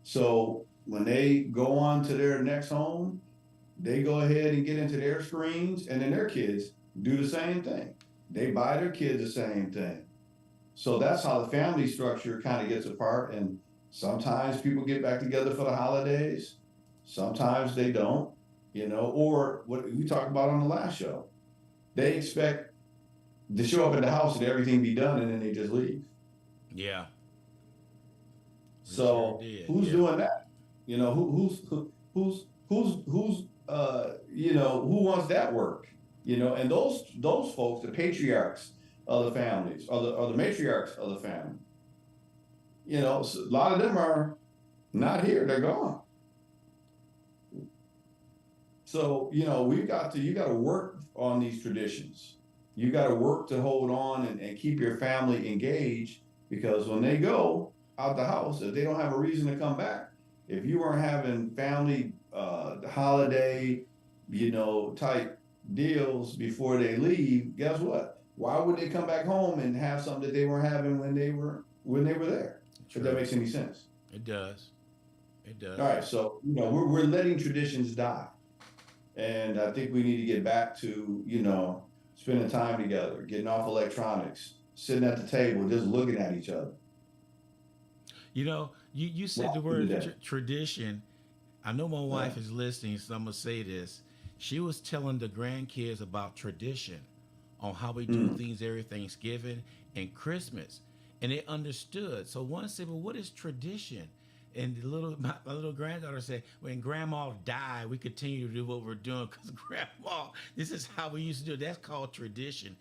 So when they go on to their next home, they go ahead and get into their screens, and then their kids do the same thing. They buy their kids the same thing. So that's how the family structure kind of gets apart. And sometimes people get back together for the holidays, sometimes they don't, or what we talked about on the last show. They expect to show up at the house and everything be done, and then they just leave. Yeah, we sure So did. who's Yeah. doing that? Who wants that work? And those folks, the patriarchs of the families, or the matriarchs of the family, so a lot of them are not here; they're gone. So you got to work on these traditions. You got to work to hold on and keep your family engaged because when they go out the house, if they don't have a reason to come back, if you weren't having family holiday, type deals before they leave, guess what? Why would they come back home and have something that they weren't having when they were there? If that True. makes any sense. It does. It All does. right, so we're letting traditions die. And I think we need to get back to, spending time together, getting off electronics, sitting at the table, just looking at each other, You said the laughing to word death. tradition. I know my Yeah. wife is listening, so I'm gonna say this. She was telling the grandkids about tradition, on how we do Mm. things every Thanksgiving and Christmas, and they understood. So one said, "Well, what is tradition?" And my little granddaughter said, "When Grandma died, we continue to do what we're doing because Grandma. This is how we used to do it. That's called tradition.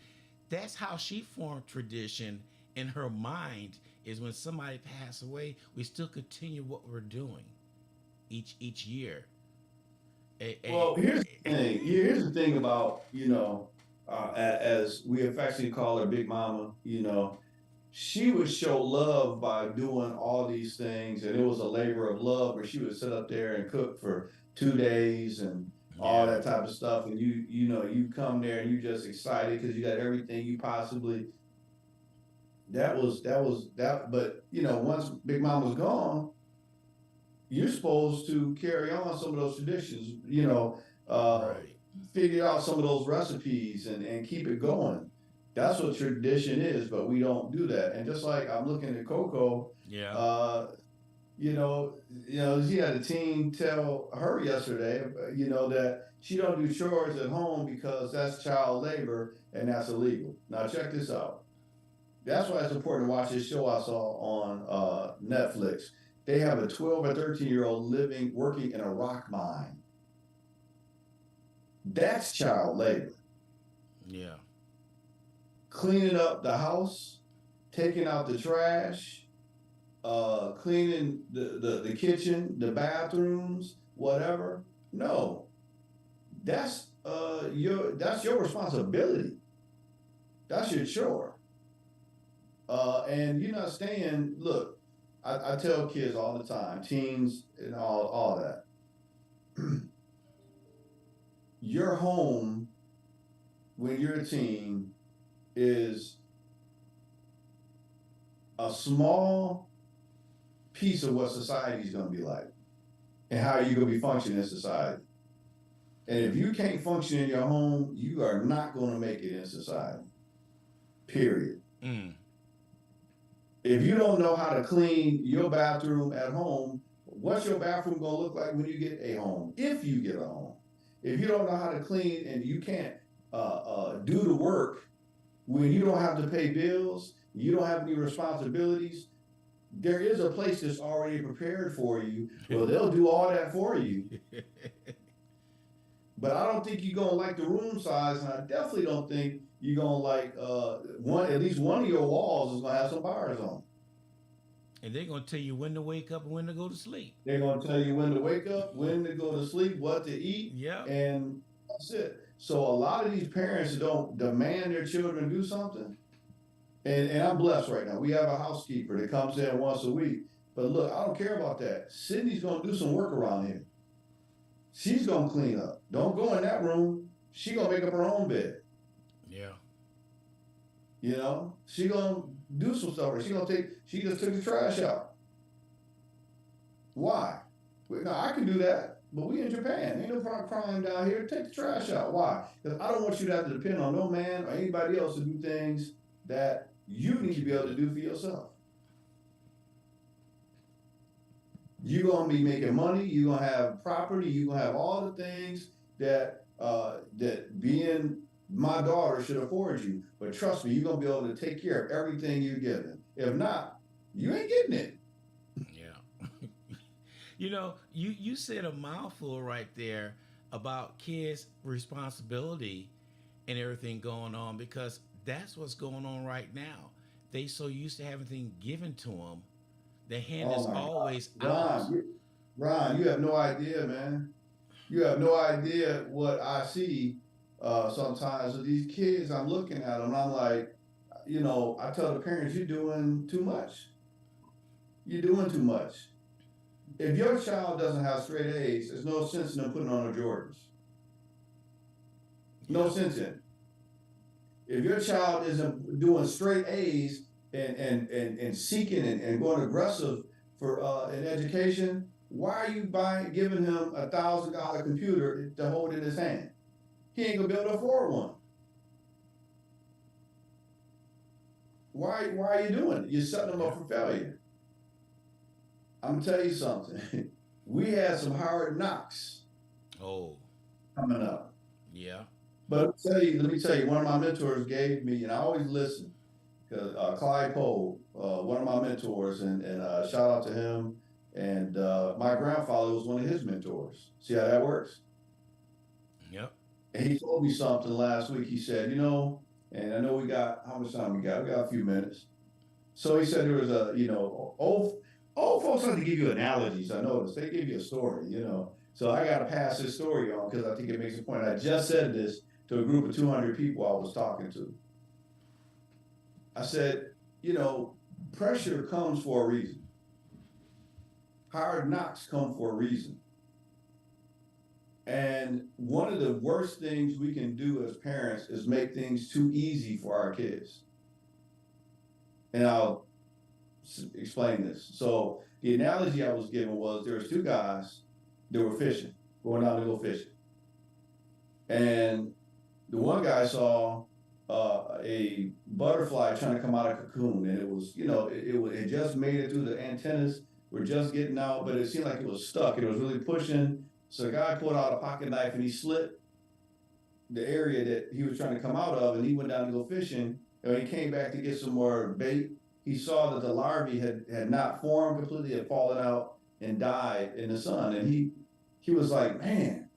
That's how she formed tradition in her mind. Is when somebody passed away, we still continue what we're doing each year. Well, here's the thing. Here's the thing about, as we affectionately call her Big Mama, she would show love by doing all these things, and it was a labor of love where she would sit up there and cook for 2 days and all Yeah, that type of stuff. And you come there and you just excited because you got everything you possibly. That. But once Big Mama's gone, you're supposed to carry on some of those traditions. Uh, right. Figure out some of those recipes and keep it going. That's what tradition is, but we don't do that. And just like I'm looking at Coco, Yeah, uh, you know, she had a teen tell her yesterday, that she don't do chores at home because that's child labor and that's illegal. Now check this out. That's why it's important to watch this show I saw on Netflix. They have a 12 or 13-year-old working in a rock mine. That's child labor. Yeah. Cleaning up the house, taking out the trash, cleaning the kitchen, the bathrooms, whatever. No, that's your responsibility. That's your chore. And you're not staying. Look, I tell kids all the time, teens and all that. Your home when you're a teen is a small piece of what society's going to be like and how you're going to be functioning in society. And if you can't function in your home, you are not going to make it in society. Period. Mm. If you don't know how to clean your bathroom at home, what's your bathroom going to look like when you get a home? If you get a home. If you don't know how to clean and you can't do the work when you don't have to pay bills, you don't have any responsibilities, there is a place that's already prepared for you. Well, they'll do all that for you. But I don't think you're gonna like the room size, and I definitely don't think you're gonna like at least one of your walls is gonna have some bars on. And they're gonna tell you when to wake up and when to go to sleep. They're gonna tell you when to wake up, when to go to sleep, what to eat, Yeah. and that's it. So a lot of these parents don't demand their children do something. And I'm blessed right now. We have a housekeeper that comes in once a week. But look, I don't care about that. Sydney's gonna do some work around here. She's gonna clean up. Don't go in that room. She gonna make up her own bed. Yeah. She gonna do some stuff. She just took the trash out. Why? No, I can do that, but we in Japan. Ain't no crime down here. Take the trash out. Why? Because I don't want you to have to depend on no man or anybody else to do things that you need to be able to do for yourself. You're gonna be making money. You're gonna have property. You're gonna have all the things that being my daughter should afford you. But trust me, you're gonna be able to take care of everything you're given. If not, you ain't getting it. Yeah. You said a mouthful right there about kids' responsibility and everything going on, because that's what's going on right now. They so used to having things given to them, the hand Oh is my God, always out. Ron, you have no idea, man. You have no idea what I see sometimes with these kids. I'm looking at them, and I'm like, I tell the parents, you're doing too much. You're doing too much. If your child doesn't have straight A's, there's no sense in them putting on the Jordans. No Yeah. sense in it. If your child isn't doing straight A's and seeking and going aggressive for an education, why are you giving him $1,000 computer to hold in his hand? He ain't gonna be able to afford one. Why are you doing it? You're setting him Yeah. up for failure. I'm gonna tell you something. We had some hard knocks Oh. coming up. Yeah. But let me tell you, one of my mentors gave me, and I always listen, because Clyde Poe, one of my mentors, and shout out to him. And my grandfather was one of his mentors. See how that works? Yep. And he told me something last week. He said, and I know we got, how much time we got? We got a few minutes. So he said there was old folks like to give you analogies. I noticed they give you a story. So I got to pass this story on because I think it makes a point. I just said this to a group of 200 people I was talking to. I said, pressure comes for a reason. Hard knocks come for a reason. And one of the worst things we can do as parents is make things too easy for our kids. And I'll explain this. So the analogy I was given was there was two guys that were fishing, going out to go fishing. And the one guy saw a butterfly trying to come out of a cocoon, and it was, it just made it through the antennas were just getting out, but it seemed like it was stuck. It was really pushing. So the guy pulled out a pocket knife and he slit the area that he was trying to come out of, and he went down to go fishing. And when he came back to get some more bait, he saw that the larvae had not formed completely, had fallen out and died in the sun. And he was like, man,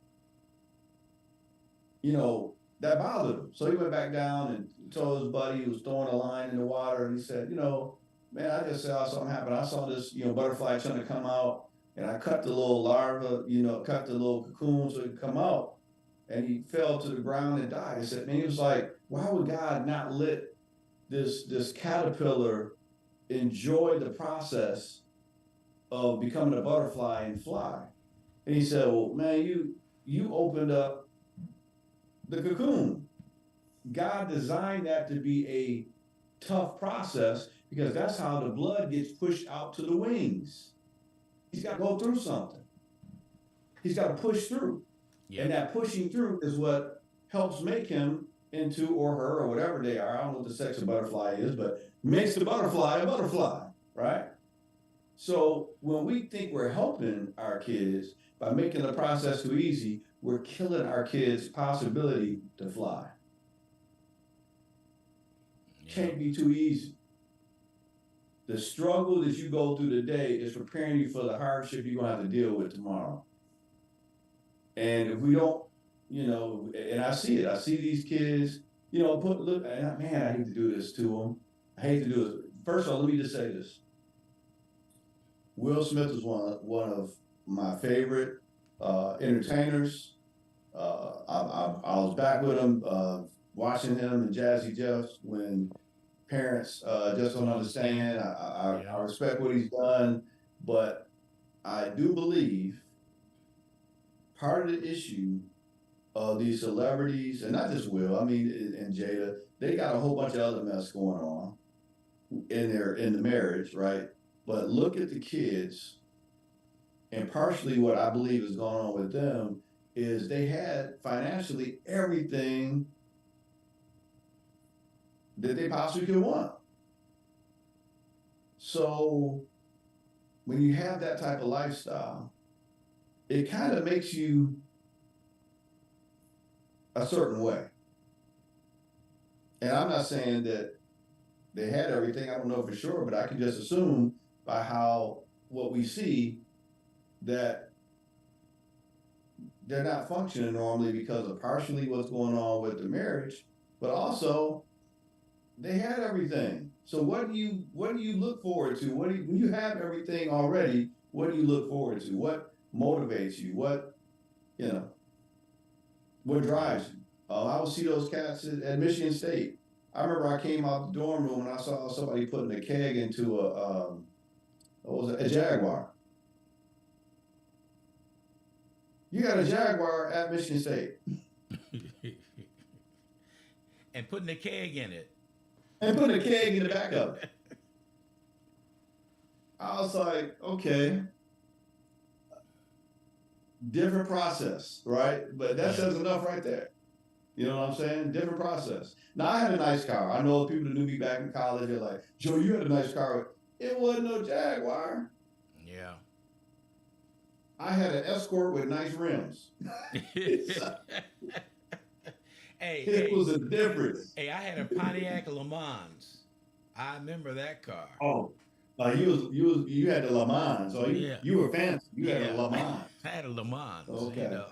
that bothered him. So he went back down and told his buddy who was throwing a line in the water, and he said, man, I just saw something happen. I saw this, butterfly trying to come out, and I cut the little larva, cut the little cocoon so it could come out. And he fell to the ground and died. He said, man, he was like, why would God not let this caterpillar enjoy the process of becoming a butterfly and fly? And he said, well, man, you opened up the cocoon. God designed that to be a tough process because that's how the blood gets pushed out to the wings. He's got to go through something. He's got to push through. Yep. And that pushing through is what helps make him into, or her, or whatever they are. I don't know what the sex of butterfly is, but makes the butterfly a butterfly, right? So when we think we're helping our kids by making the process too easy, we're killing our kids' possibility to fly. Can't be too easy. The struggle that you go through today is preparing you for the hardship you're going to have to deal with tomorrow. And if we don't, and I see it. I see these kids, look, man, I hate to do this to them. I hate to do it. First of all, let me just say this. Will Smith is one of my favorite entertainers. I was back with him, watching him and Jazzy Jeff when parents just don't understand. I respect what he's done, but I do believe part of the issue of these celebrities, and not just Will, and Jada, they got a whole bunch of other mess going on in the marriage, right? But look at the kids, and partially what I believe is going on with them is they had financially everything that they possibly could want. So when you have that type of lifestyle, it kind of makes you a certain way. And I'm not saying that they had everything. I don't know for sure, but I can just assume by what we see that they're not functioning normally because of partially what's going on with the marriage, but also they had everything. So what do you look forward to? When you have everything already, what do you look forward to? What motivates you? What drives you? I would see those cats at Michigan State. I remember I came out the dorm room and I saw somebody putting a keg into a Jaguar. You got a Jaguar at Michigan State. And putting a keg in it. And putting a keg in the back of it. I was like, okay. Different process, right? But that says enough right there. You know what I'm saying? Different process. Now, I had a nice car. I know people that knew me back in college, they're like, Joe, you had a nice car. It wasn't no Jaguar. Yeah. I had an Escort with nice rims. It was a difference. Hey, I had a Pontiac Le Mans. I remember that car. Oh, you had the Le Mans. So you were fancy. You had a Le Mans. I had a Le Mans. Okay.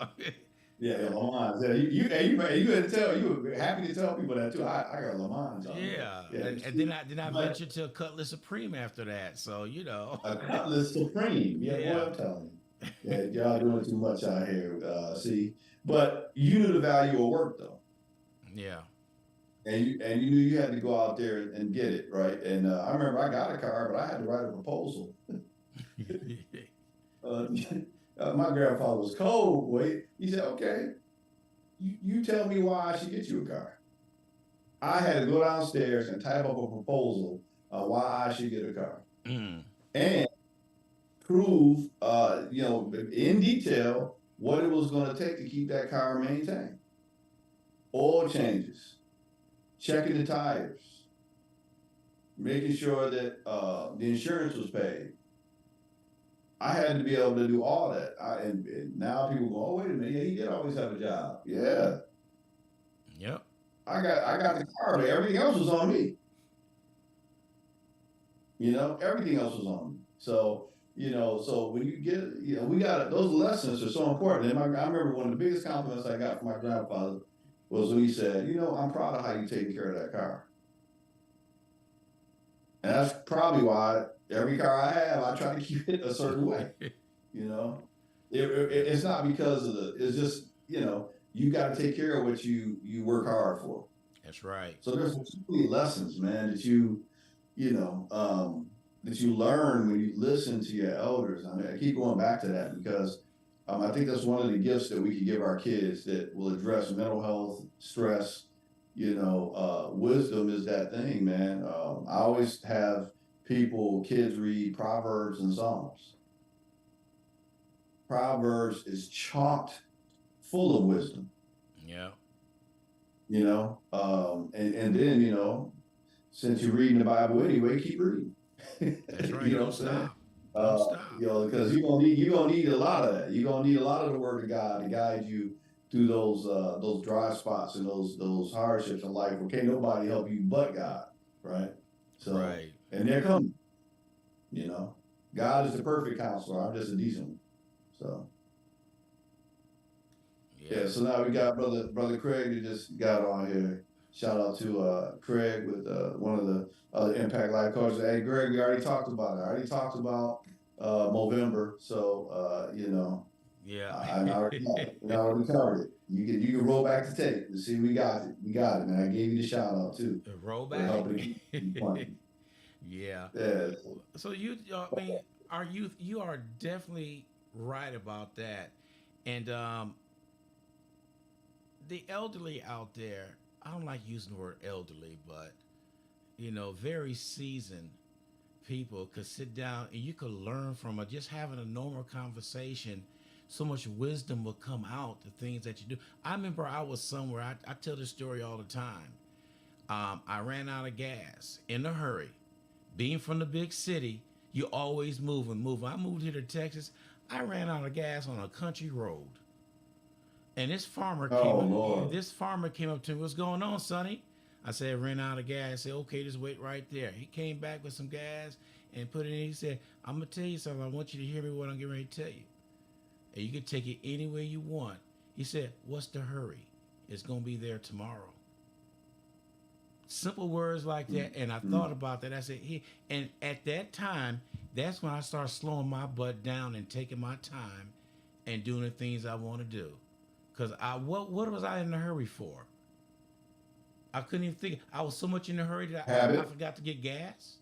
Yeah, Le Mans. Yeah, you had to tell. You were happy to tell people that too. I got Le Mans. Yeah. And then I ventured to a Cutlass Supreme after that. So a Cutlass Supreme. Yeah, boy, I'm telling you. Yeah, y'all doing too much out here. See, but you knew the value of work though. Yeah. And you knew you had to go out there and get it, right? And I remember I got a car, but I had to write a proposal. My grandfather was cold. Wait, he said, "Okay, you tell me why I should get you a car." I had to go downstairs and type up a proposal why I should get a car, and prove, in detail what it was going to take to keep that car maintained. Oil changes, checking the tires, making sure that the insurance was paid, I had to be able to do all that. And now people go, oh, wait a minute, yeah, he did always have a job. Yeah, Yep. I got the car, but everything else was on me. Everything else was on me. So, so when you get, we got those lessons are so important. And I remember one of the biggest compliments I got from my grandfather was when he said, I'm proud of how you taking care of that car. And that's probably why every car I have, I try to keep it a certain way. You know, it's not because of it's just, you got to take care of what you work hard for. That's right. So there's so many lessons, man, you know, that you learn when you listen to your elders. I mean, I keep going back to that because I think that's one of the gifts that we can give our kids that will address mental health, stress. Wisdom is that thing, man. I always have kids read Proverbs and Psalms. Proverbs is chocked full of wisdom. Yeah. And then since you're reading the Bible anyway, keep reading. That's right. You know Don't what I'm saying? stop. Don't stop. Because you're gonna need a lot of that. You're gonna need a lot of the Word of God to guide you through those dry spots and those hardships in life where can't nobody help you but God, right? So, Right. and they're coming. You know, God is the perfect counselor. I'm just a decent one. So. Yeah, Yeah. so now we got brother Craig who just got on here. Shout out to Craig with one of the other Impact Life coaches. Hey Greg, we already talked about it. I already talked about Movember. So Yeah. I already got it. We already covered it. You can roll back the tape and see we got it. We got it, man. I gave you the shout out too Roll for back. helping to keep it funny. Yeah. Yeah. So I mean, our youth, you are definitely right about that. And the elderly out there, I don't like using the word elderly, but very seasoned people could sit down and you could learn from it. Just having a normal conversation, so much wisdom will come out. The things that you do. I remember I was somewhere. I tell this story all the time. I ran out of gas in a hurry. Being from the big city, you always moving. I moved here to Texas. I ran out of gas on a country road. And Oh Lord. this farmer came up to me, what's going on, Sonny? I said, ran out of gas. I said, okay, just wait right there. He came back with some gas and put it in. He said, I'm going to tell you something. I want you to hear me what I'm getting ready to tell you. And you can take it any way you want. He said, what's the hurry? It's going to be there tomorrow. Simple words like that. And I thought about that. I said, and at that time, that's when I started slowing my butt down and taking my time and doing the things I want to do. Because what was I in a hurry for? I couldn't even think. I was so much in a hurry that I Habit. forgot to get gas.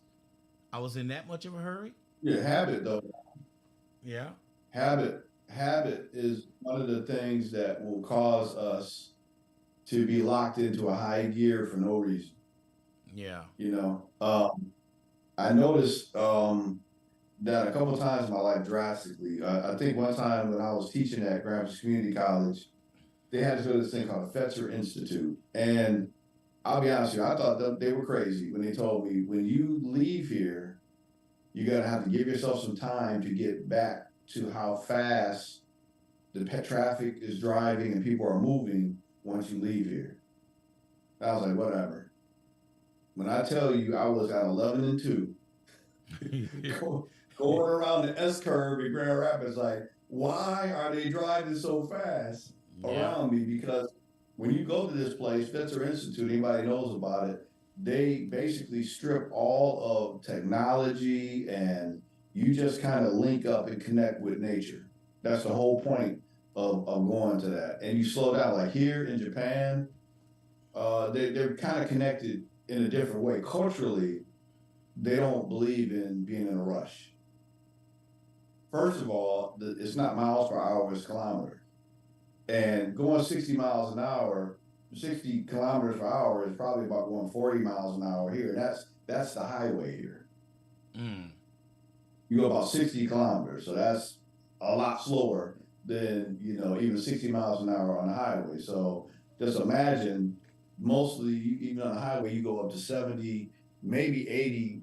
I was in that much of a hurry. Yeah, habit though. Yeah. Habit is one of the things that will cause us to be locked into a high gear for no reason. Yeah. You know, I noticed that a couple of times in my life drastically. I think one time when I was teaching at Grambling Community College, they had to go to this thing called the Fetzer Institute. And I'll be honest with you, I thought that they were crazy when they told me, when you leave here, you're going to have to give yourself some time to get back to how fast the pet traffic is driving and people are moving once you leave here. I was like, whatever. When I tell you I was at 11 and 2, going around the S curve in Grand Rapids, like, why are they driving so fast Yeah. around me? Because when you go to this place, Fetzer Institute, anybody knows about it, they basically strip all of technology and you just kind of link up and connect with nature. That's the whole point of going to that. And you slow down. Like here in Japan, they're kind of connected in a different way. Culturally, they don't believe in being in a rush. First of all, it's not miles per hour, it's kilometers. And going 60 miles an hour, 60 kilometers per hour is probably about going 40 miles an hour here. That's the highway here. Mm. You go about 60 kilometers, so that's a lot slower than even 60 miles an hour on the highway. So just imagine, mostly even on the highway, you go up to 70, maybe 80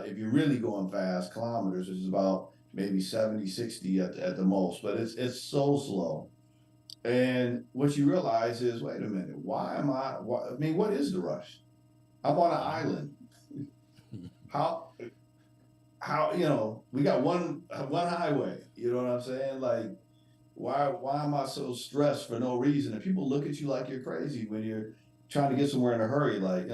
if you're really going fast kilometers, which is about maybe 70, 60 at the most, but it's so slow. And what you realize is, wait a minute, I mean, what is the rush? I'm on an island. How we got one highway, you know what I'm saying? Like, why am I so stressed for no reason? And people look at you like you're crazy when you're trying to get somewhere in a hurry. Like,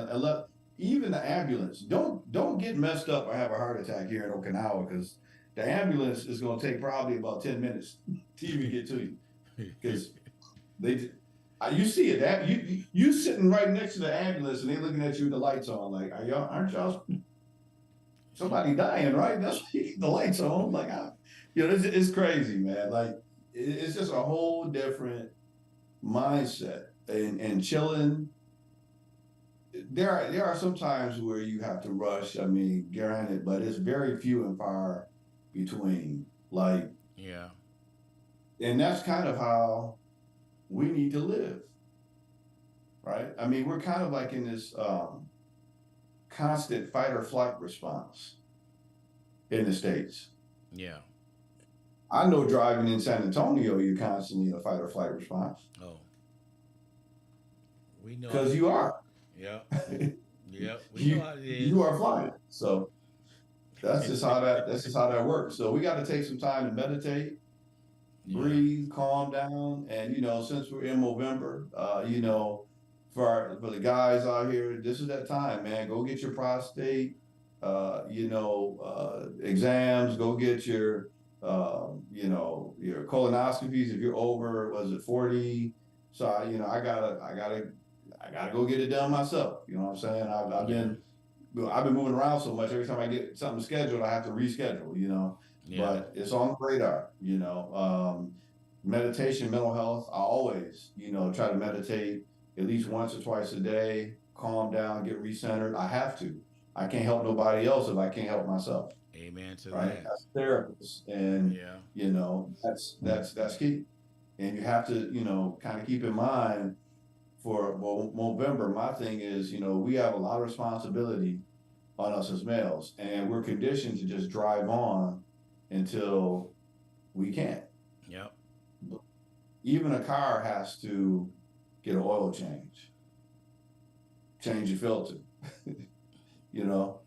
even the ambulance, don't get messed up or have a heart attack here in Okinawa, because the ambulance is going to take probably about 10 minutes to even get to you, because they you see it, that you sitting right next to the ambulance and they looking at you with the lights on, like, aren't y'all somebody dying, right? That's why the lights on. Like, it's crazy, man. Like, it's just a whole different mindset, and chilling. There are some times where you have to rush. I mean, granted, but it's very few and far between. Like, Yeah. and that's kind of how we need to live, right? I mean, we're kind of like in this constant fight or flight response in the States. Yeah. I know driving in San Antonio, you're constantly in a fight or flight response, Oh, we know. because you are. Yep. Yep. We know you how it you is. are flying. So that's just how that works. So we got to take some time to meditate, Yeah. breathe, calm down, and since we're in November, for the guys out here, this is that time, man. Go get your prostate, exams. Go get your colonoscopies if you're over, was it 40? So I gotta go get it done myself. You know what I'm saying? Yeah. I've been moving around so much. Every time I get something scheduled, I have to reschedule. Yeah. But it's on the radar. Meditation, mental health. I always, try to meditate at least once or twice a day. Calm down, get recentered. I have to. I can't help nobody else if I can't help myself. Amen to Right? that. As a therapist, and Yeah. that's key. And you have to, kind of keep in mind, for November, my thing is, we have a lot of responsibility on us as males, and we're conditioned to just drive on until we can't. Yep. Even a car has to get an oil change your filter. you know,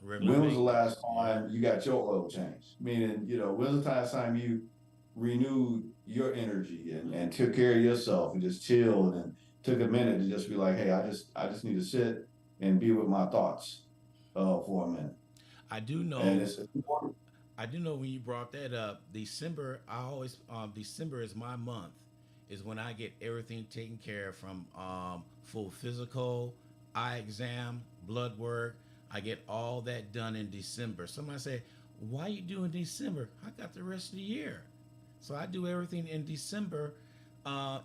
Regular when was the maintenance. last Yeah. time you got your oil changed? Meaning, when's the last time you renewed your energy and took care of yourself and just chilled and took a minute to just be like, hey, I just need to sit and be with my thoughts for a minute. I do And know. it's important. I do know when you brought that up, December. I always December is my month. Is when I get everything taken care of, from full physical, eye exam, blood work. I get all that done in December. Somebody say, "Why you doing December?" I got the rest of the year, so I do everything in December.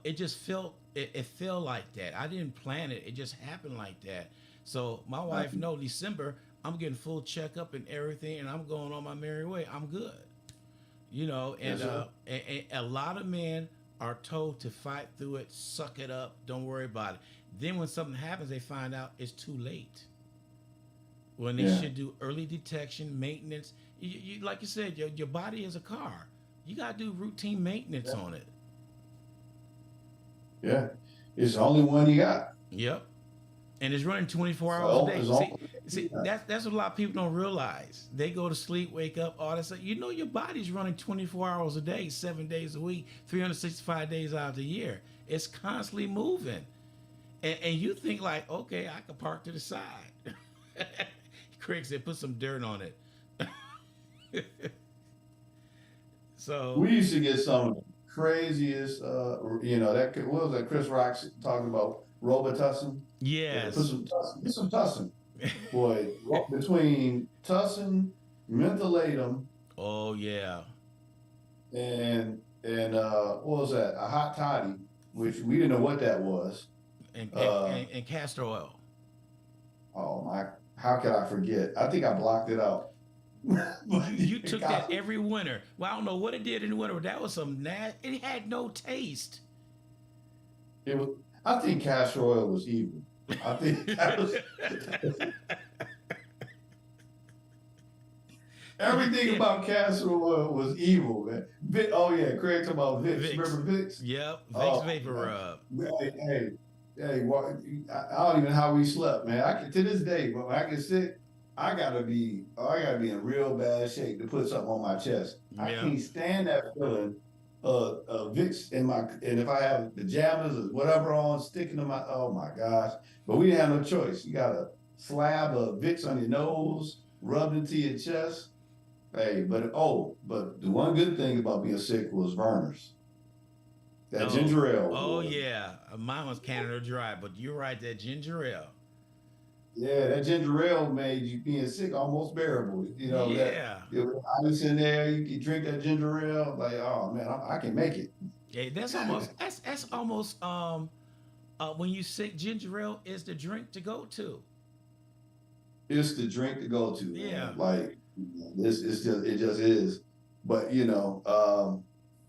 It just it felt like that. I didn't plan it. It just happened like that. So my Right? wife know December I'm getting full checkup and everything, and I'm going on my merry way. I'm good. Yes, And, sir. and a lot of men are told to fight through it, suck it up, don't worry about it. Then when something happens, they find out it's too late. When they Yeah. should do early detection, maintenance. Like you said, your body is a car. You got to do routine maintenance Yeah. on it. Yeah. It's the only one you got. Yep. And it's running 24 hours a So day. it's the See, only one you see, got. that's what a lot of people don't realize. They go to sleep, wake up, all that stuff. Your body's running 24 hours a day, 7 days a week, 365 days out of the year. It's constantly moving. And you think like, okay, I can park to the side. Craig said, put some dirt on it. So We used to get some of the craziest, what was that Chris Rock talking about Robitussin? Put yes. some tussin, get some tussin. Boy, between tussin, mentholatum, Oh yeah. and what was that? A hot toddy, which we didn't know what that was. And and, Uh, and, and castor oil. oh my, how could I forget? I think I blocked it out. But You it took that got every winter. Well, I don't know what it did in the winter, but that was some it had no taste. it was. I think castor oil was evil. I think that was. Everything about castor oil was evil, man. Oh yeah, Craig talking about Vicks. Vicks. Remember Vicks? Yep. Vicks Oh Vapor man. Rub. Hey, hey, hey, I don't even know how we slept, man. I can to this day, but when I get sick, I gotta be in real bad shape to put something on my chest. I Yep. can't stand that feeling Vicks in my, and if I have pajamas or whatever on sticking to my, oh my gosh. But we didn't have no choice. You got a slab of Vicks on your nose, rubbed into your chest. Hey, but the one good thing about being sick was Verner's. That Oh. ginger ale, Oh boy. yeah. Mine was Canada Dry, but you're right. That ginger ale. Yeah, that ginger ale made you being sick almost bearable. You know, that Yeah. it was ice in there, you can drink that ginger ale, like, oh man, I can make it. Yeah. That's almost when you sick, ginger ale is the drink to go to. It's the drink to go to, Yeah. man. Like this, it just is. But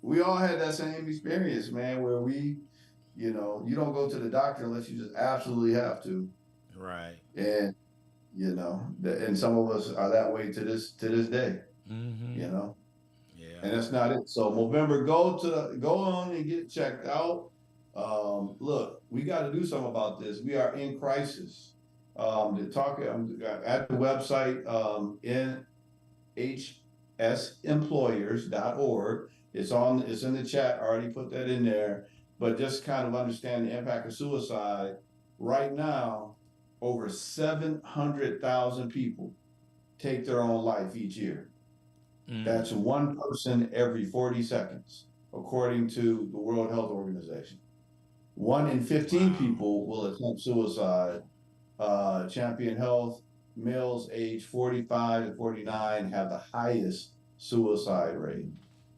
we all had that same experience, man, where you don't go to the doctor unless you just absolutely have to. Right. And and some of us are that way to this day, Mm-hmm. you know. Yeah. And that's not it. So November, go on and get checked out. Look, we got to do something about this. We are in crisis. To talk at the website nhsemployers.org. It's in the chat. I already put that in there. But just kind of understand the impact of suicide. Right now, over 700,000 people take their own life each year. Mm. That's one person every 40 seconds, according to the World Health Organization. 1 in 15 Wow. people will attempt suicide. Champion Health, males age 45 to 49 have the highest suicide rate.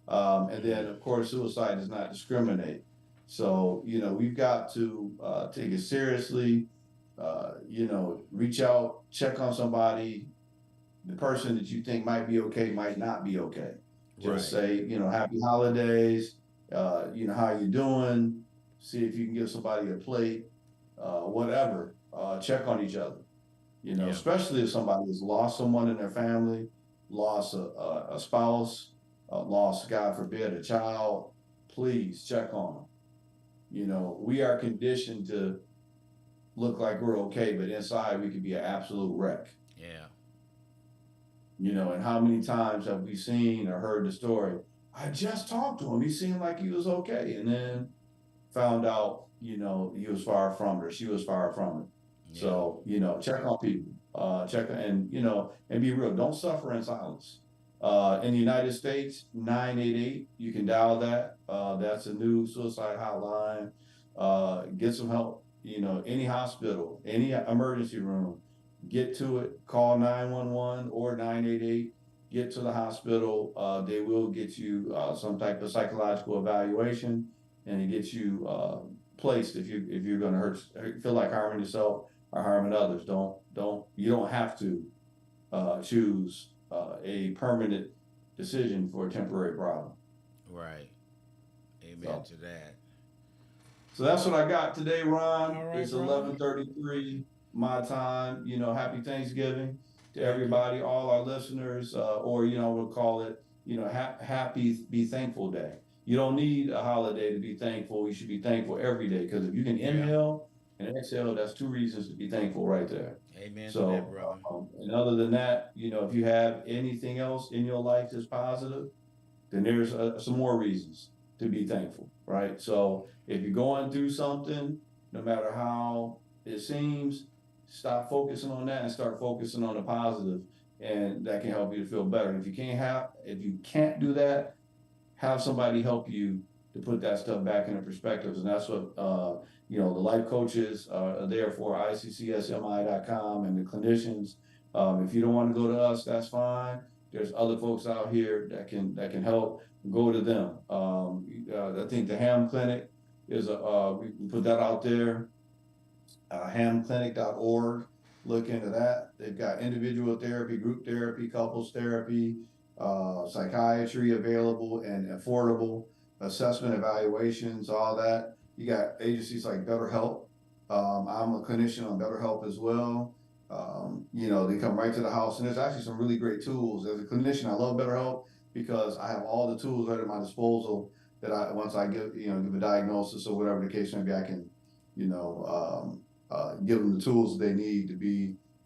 And then, Mm. of course, suicide does not discriminate. So, we've got to take it seriously, reach out, check on somebody, the person that you think might be okay might not be okay. Just Right. say, happy holidays, how you doing? See if you can give somebody a plate, whatever. Check on each other, Yeah. especially if somebody has lost someone in their family, lost a spouse, lost, God forbid, a child. Please check on them. We are conditioned to look like we're okay, but inside we could be an absolute wreck. Yeah. And how many times have we seen or heard the story? I just talked to him. He seemed like he was okay. And then found out, he was far from it or she was far from it. Yeah. So, check on people, and be real. Don't suffer in silence. In the United States, 988, you can dial that. That's a new suicide hotline. Get some help. Any hospital, any emergency room, get to it, call 911 or 988, get to the hospital. They will get you some type of psychological evaluation and it gets you placed if you're going to feel like harming yourself or harming others. You don't have to choose a permanent decision for a temporary problem. Right. Amen So to that. So that's what I got today, Ron. All right, It's brother. 11:33 my time. Happy Thanksgiving to Thank you. everybody, all our listeners, or we'll call it, happy Be Thankful Day. You don't need a holiday to be thankful. You should be thankful every day because if you can Yeah. inhale and exhale, that's two reasons to be thankful right there. Amen to that, So, brother. and other than that, if you have anything else in your life that's positive, then there's some more reasons to be thankful, right? So if you're going through something, no matter how it seems, stop focusing on that and start focusing on the positive, and that can help you to feel better. And if you can't do that, have somebody help you to put that stuff back into perspectives. And that's what, the life coaches are there for, iccsmi.com, and the clinicians. If you don't want to go to us, that's fine. There's other folks out here that can help. Go to them. I think the Ham Clinic we put that out there, hamclinic.org. Look into that. They've got individual therapy, group therapy, couples therapy, psychiatry available and affordable, assessment evaluations, all that. You got agencies like BetterHelp. I'm a clinician on BetterHelp as well. They come right to the house, and there's actually some really great tools. As a clinician, I love BetterHelp because I have all the tools right at my disposal that once I give a diagnosis or whatever the case may be, I can, give them the tools they need to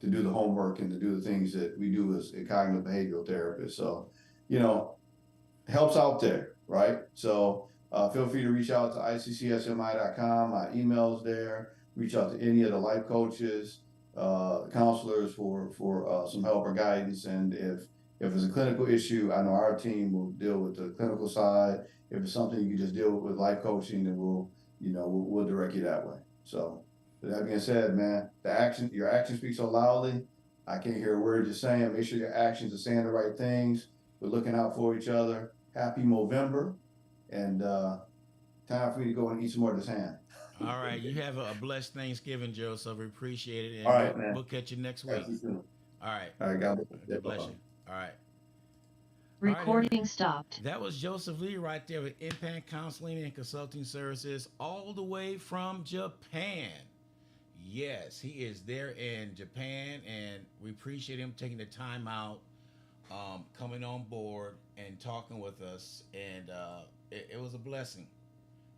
do the homework and to do the things that we do as a cognitive behavioral therapist. So, you know, helps out there, right? So feel free to reach out to iccsmi.com. My email's there. Reach out to any of the life coaches, counselors for some help or guidance. And if it's a clinical issue, I know our team will deal with the clinical side. If it's something you can just deal with life coaching, then we'll direct you that way. So that being said, man, your action speaks so loudly. I can't hear a word you're saying. Make sure your actions are saying the right things. We're looking out for each other. Happy Movember, and time for me to go and eat some more of this ham. All right. You have a blessed Thanksgiving, Joseph. We appreciate it. All And right, man. we'll catch you next Catch week. you soon. All right. All right, God bless. God bless you. All right. Recording stopped. That was Joseph Lee right there with Impact Counseling and Consulting Services all the way from Japan. Yes, he is there in Japan, and we appreciate him taking the time out, coming on board and talking with us. And it was a blessing.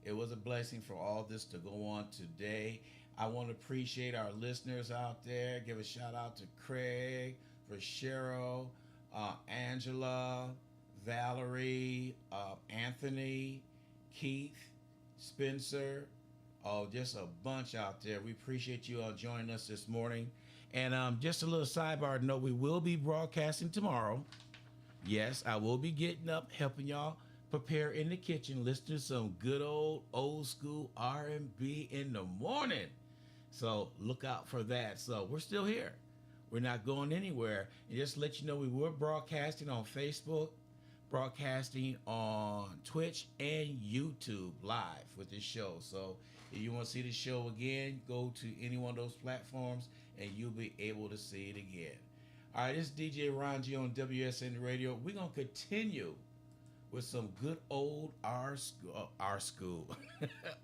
It was a blessing for all this to go on today. I want to appreciate our listeners out there. Give a shout out to Craig, for Cheryl, Angela, Valerie, Anthony, Keith, Spencer. Oh, just a bunch out there. We appreciate you all joining us this morning. And just a little sidebar note, we will be broadcasting tomorrow. Yes, I will be getting up, helping y'all prepare in the kitchen, listen to some good old school R&B in the morning. So look out for that. So we're still here. We're not going anywhere. And just to let you know, we were broadcasting on Facebook, broadcasting on Twitch and YouTube live with this show. So if you want to see the show again, go to any one of those platforms and you'll be able to see it again. All right, this is DJ Ron G on WSN Radio. We're going to continue with some good old our school,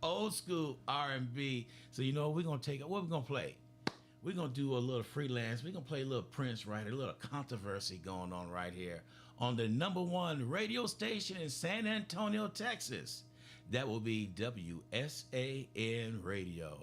old school R&B. So you know we're gonna take it. What we're gonna play? We're gonna do a little freelance. We're gonna play a little Prince right here, a little controversy going on right here on the #1 radio station in San Antonio, Texas. That will be WSAN Radio.